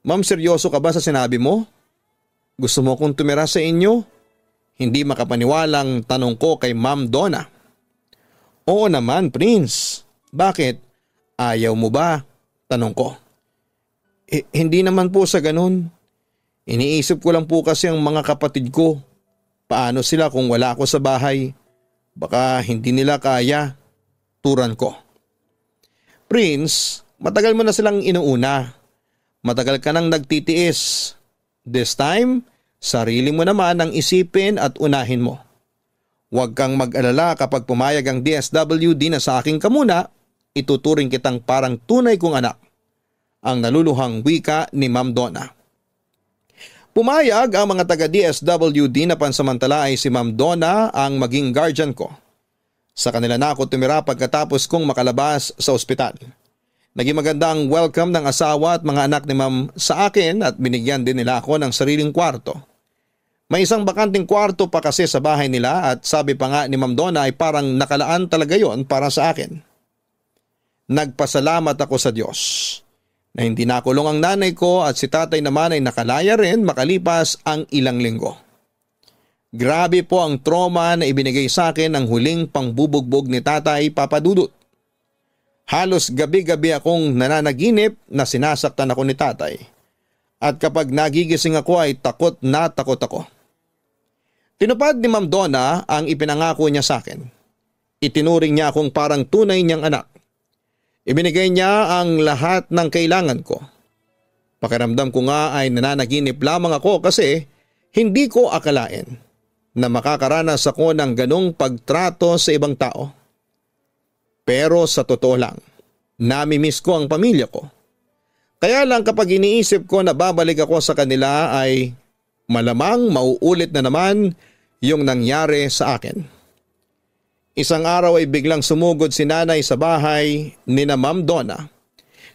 Ma'am, seryoso ka ba sa sinabi mo? Gusto mo kong tumira sa inyo? Hindi makapaniwalang tanong ko kay Ma'am Donna. Oo naman, Prince. Bakit? Ayaw mo ba? Tanong ko. Hindi naman po sa ganun. Iniisip ko lang po kasi ang mga kapatid ko. Paano sila kung wala ako sa bahay? Baka hindi nila kaya. Turan ko. Prince, matagal mo na silang inuuna. Matagal ka nang nagtitiis. This time, sarili mo naman ang isipin at unahin mo. Huwag kang mag-alala kapag pumayag ang DSWD na sa aking kamuna, ituturing kitang parang tunay kong anak. Ang naluluhang wika ni Ma'am Donna. Pumayag ang mga taga-DSWD na pansamantala ay si Ma'am Donna ang maging guardian ko. Sa kanila na ako tumira pagkatapos kong makalabas sa ospital. Naging maganda ang welcome ng asawa at mga anak ni Ma'am sa akin at binigyan din nila ako ng sariling kwarto. May isang bakanting kwarto pa kasi sa bahay nila at sabi pa nga ni Ma'am Donna ay parang nakalaan talaga yon para sa akin. Nagpasalamat ako sa Diyos na hindi nakulong ang nanay ko at si tatay naman ay nakalaya rin makalipas ang ilang linggo. Grabe po ang trauma na ibinigay sa akin ng huling pangbubugbog ni tatay Papa Dudut. Halos gabi-gabi akong nananaginip na sinasaktan ako ni tatay. At kapag nagigising ako ay takot na takot ako. Tinupad ni Ma'am Donna ang ipinangako niya sa akin. Itinuring niya akong parang tunay niyang anak. Ibinigay niya ang lahat ng kailangan ko. Pakiramdam ko nga ay nananaginip lamang ako kasi hindi ko akalain na makakaranas ako ng ganong pagtrato sa ibang tao. Pero sa totoo lang, namimiss ko ang pamilya ko. Kaya lang kapag iniisip ko na babalik ako sa kanila ay malamang mauulit na naman yung nangyari sa akin. Isang araw ay biglang sumugod si nanay sa bahay ni na Ma'am Donna.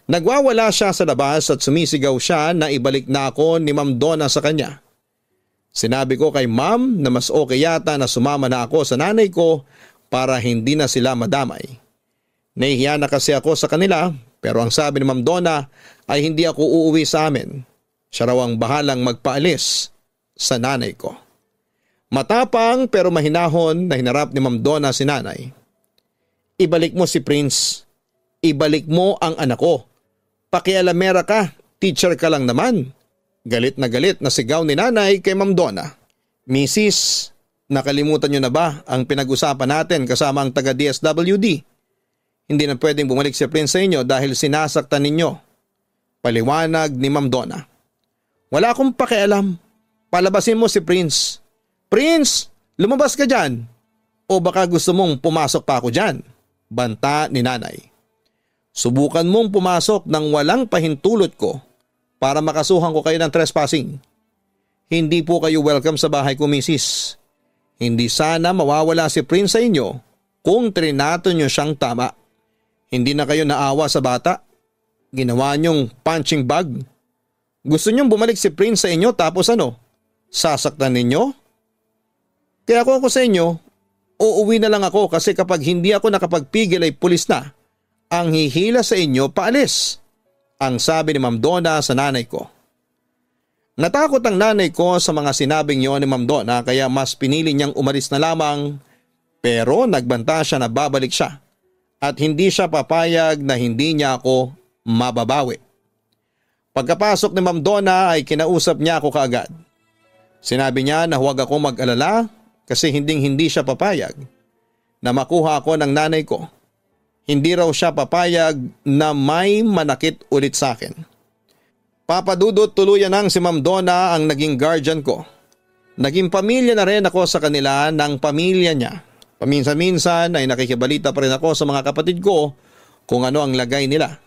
Nagwawala siya sa labas at sumisigaw siya na ibalik na ako ni Ma'am Donna sa kanya. Sinabi ko kay Ma'am na mas okay yata na sumama na ako sa nanay ko para hindi na sila madamay. Nahihiya na kasi ako sa kanila pero ang sabi ni Ma'am Donna ay hindi ako uuwi sa amin. Siya raw ang bahalang magpaalis sa nanay ko. Matapang pero mahinahon na hinarap ni Ma'am Donna si nanay. Ibalik mo si Prince. Ibalik mo ang anak ko. Pakialamera ka, teacher ka lang naman. Galit na sigaw ni nanay kay Ma'am Donna. Mrs., nakalimutan niyo na ba ang pinag-usapan natin kasama ang taga-DSWD? Hindi na pwedeng bumalik si Prince sa inyo dahil sinasaktan ninyo. Paliwanag ni Ma'am Donna. Wala akong pakialam. Palabasin mo si Prince. Prince, lumabas ka dyan. O baka gusto mong pumasok pa ako dyan? Banta ni nanay. Subukan mong pumasok nang walang pahintulot ko para makasuhan ko kayo ng trespassing. Hindi po kayo welcome sa bahay ko, Mrs. Hindi sana mawawala si Prince sa inyo kung trinato nyo siyang tama. Hindi na kayo naawa sa bata. Ginawa nyong punching bag. Gusto nyong bumalik si Prince sa inyo tapos ano? Sasaktan ninyo? Kaya kung ako sa inyo, uuwi na lang ako kasi kapag hindi ako nakapagpigil ay pulis na ang hihila sa inyo paalis, ang sabi ni Ma'am Donna sa nanay ko. Natakot ang nanay ko sa mga sinabing yon ni Ma'am Donna kaya mas pinili niyang umalis na lamang pero nagbanta siya na babalik siya at hindi siya papayag na hindi niya ako mababawi. Pagkapasok ni Ma'am Donna ay kinausap niya ako kaagad. Sinabi niya na huwag ako mag-alala kasi hindi siya papayag na makuha ako ng nanay ko. Hindi raw siya papayag na may manakit ulit sa akin. Papadudot tuluyan ng si Ma'am Donna ang naging guardian ko. Naging pamilya na rin ako sa kanila ng pamilya niya. Paminsan-minsan ay nakikibalita pa rin ako sa mga kapatid ko kung ano ang lagay nila.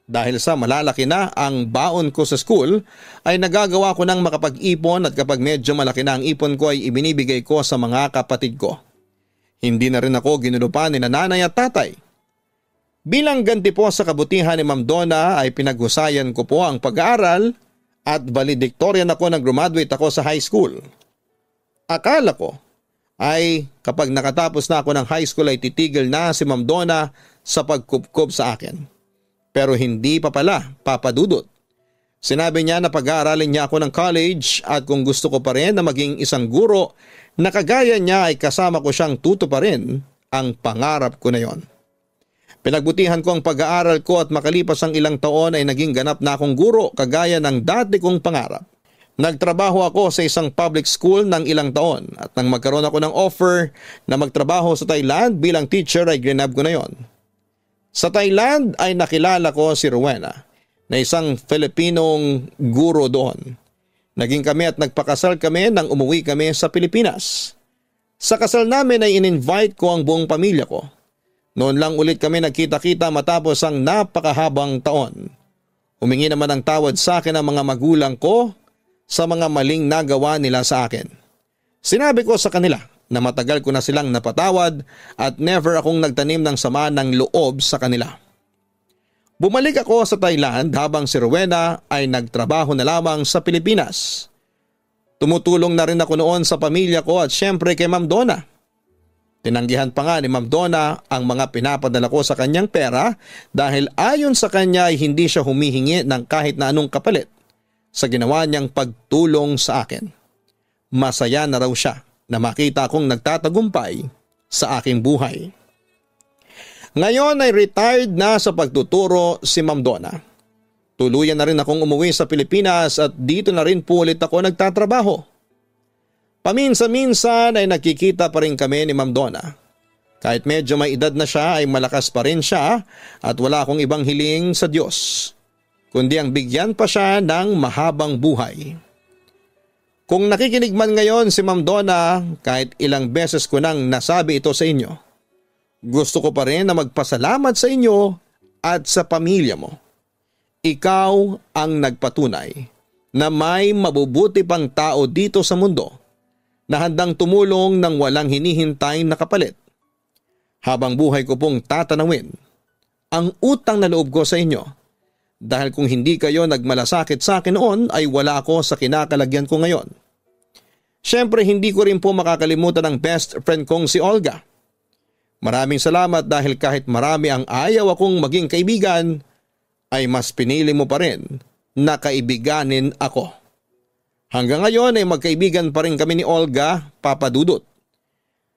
Dahil sa malalaki na ang baon ko sa school ay nagagawa ko ng makapag-ipon at kapag medyo malaki na ang ipon ko ay ibinibigay ko sa mga kapatid ko. Hindi na rin ako ginulupan ni nanay at tatay. Bilang ganti po sa kabutihan ni Ma'am Donna ay pinaghusayan ko po ang pag-aaral at valedictorian ako na graduate ako sa high school. Akala ko ay kapag nakatapos na ako ng high school ay titigil na si Ma'am Donna sa pagkupkup sa akin. Pero hindi pa pala, papadudot. Sinabi niya na pag-aaralin niya ako ng college at kung gusto ko pa rin na maging isang guro na kagaya niya ay kasama ko siyang tutuparin ang pangarap ko na yon. Pinagbutihan ko ang pag-aaral ko at makalipas ang ilang taon ay naging ganap na akong guro kagaya ng dati kong pangarap. Nagtrabaho ako sa isang public school ng ilang taon at nang magkaroon ako ng offer na magtrabaho sa Thailand bilang teacher ay grinab ko na yon. Sa Thailand ay nakilala ko si Rowena na isang Filipinong guro doon. Naging kami at nagpakasal kami nang umuwi kami sa Pilipinas. Sa kasal namin ay in-invite ko ang buong pamilya ko. Noon lang ulit kami nagkita-kita matapos ang napakahabang taon. Humingi naman ng tawad sa akin ang mga magulang ko sa mga maling nagawa nila sa akin. Sinabi ko sa kanila na matagal ko na silang napatawad at never akong nagtanim ng sama ng loob sa kanila. Bumalik ako sa Thailand habang si Rowena ay nagtrabaho na lamang sa Pilipinas. Tumutulong na rin ako noon sa pamilya ko at syempre kay Ma'am Donna. Tinanggihan pa nga ni Ma'am Donna ang mga pinapadala ko sa kanyang pera dahil ayon sa kanya ay hindi siya humihingi ng kahit na anong kapalit sa ginawa niyang pagtulong sa akin. Masaya na raw siya na makita akong nagtatagumpay sa aking buhay. Ngayon ay retired na sa pagtuturo si Ma'am Donna. Tuluyan na rin akong umuwi sa Pilipinas at dito na rin po ulit ako nagtatrabaho. Paminsan-minsan ay nakikita pa rin kami ni Ma'am Donna. Kahit medyo may edad na siya ay malakas pa rin siya at wala akong ibang hiling sa Diyos, kundi ang bigyan pa siya ng mahabang buhay. Kung nakikinig man ngayon si Ma'am Donna, kahit ilang beses ko nang nasabi ito sa inyo, gusto ko pa rin na magpasalamat sa inyo at sa pamilya mo. Ikaw ang nagpatunay na may mabubuti pang tao dito sa mundo na handang tumulong ng walang hinihintay na kapalit. Habang buhay ko pong tatanawin ang utang na loob ko sa inyo. Dahil kung hindi kayo nagmalasakit sa akin noon ay wala ako sa kinakalagyan ko ngayon. Siyempre hindi ko rin po makakalimutan ang best friend kong si Olga. Maraming salamat dahil kahit marami ang ayaw akong maging kaibigan, ay mas pinili mo pa rin na kaibiganin ako. Hanggang ngayon ay magkaibigan pa rin kami ni Olga, Papa Dudut.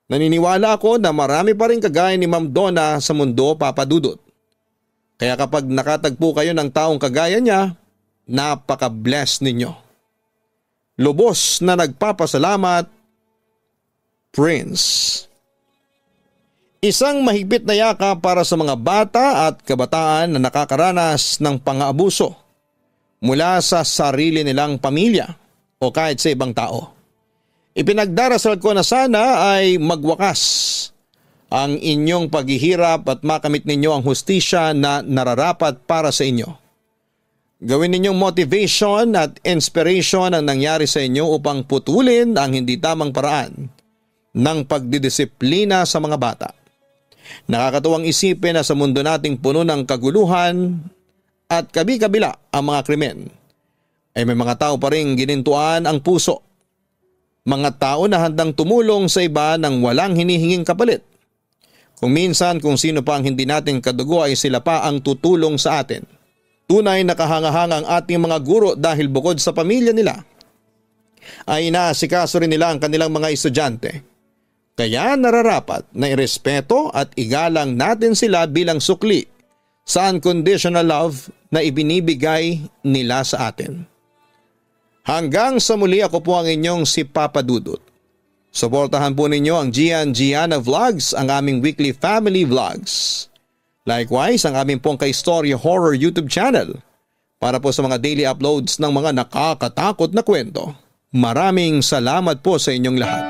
Naniniwala ako na marami pa rin kagaya ni Ma'am Donna sa mundo, Papa Dudut. Kaya kapag nakatagpo kayo ng taong kagaya niya, napaka-bless ninyo. Lubos na nagpapasalamat, Prince. Isang mahigpit na yakap para sa mga bata at kabataan na nakakaranas ng pang-aabuso mula sa sarili nilang pamilya o kahit sa ibang tao. Ipinagdarasal ko na sana ay magwakas ang inyong paghihirap at makamit ninyo ang hustisya na nararapat para sa inyo. Gawin ninyong motivation at inspiration ang nangyari sa inyo upang putulin ang hindi tamang paraan ng pagdidisiplina sa mga bata. Nakakatuwang isipin na sa mundo nating puno ng kaguluhan at kabi-kabila ang mga krimen, ay may mga tao pa rin ginintuan ang puso. Mga tao na handang tumulong sa iba nang walang hinihinging kapalit. Kung minsan kung sino pa ang hindi natin kadugo ay sila pa ang tutulong sa atin. Tunay na kahanga-hanga ang ating mga guro dahil bukod sa pamilya nila, ay inaasikaso rin nila ang kanilang mga estudyante. Kaya nararapat na irespeto at igalang natin sila bilang sukli sa unconditional love na ibinibigay nila sa atin. Hanggang sa muli, ako po ang inyong si Papa Dudut. Suportahan po ninyo ang Gianna Vlogs, ang aming weekly family vlogs. Likewise, ang aming pong Ka-Istorya Horror YouTube channel para po sa mga daily uploads ng mga nakakatakot na kwento. Maraming salamat po sa inyong lahat.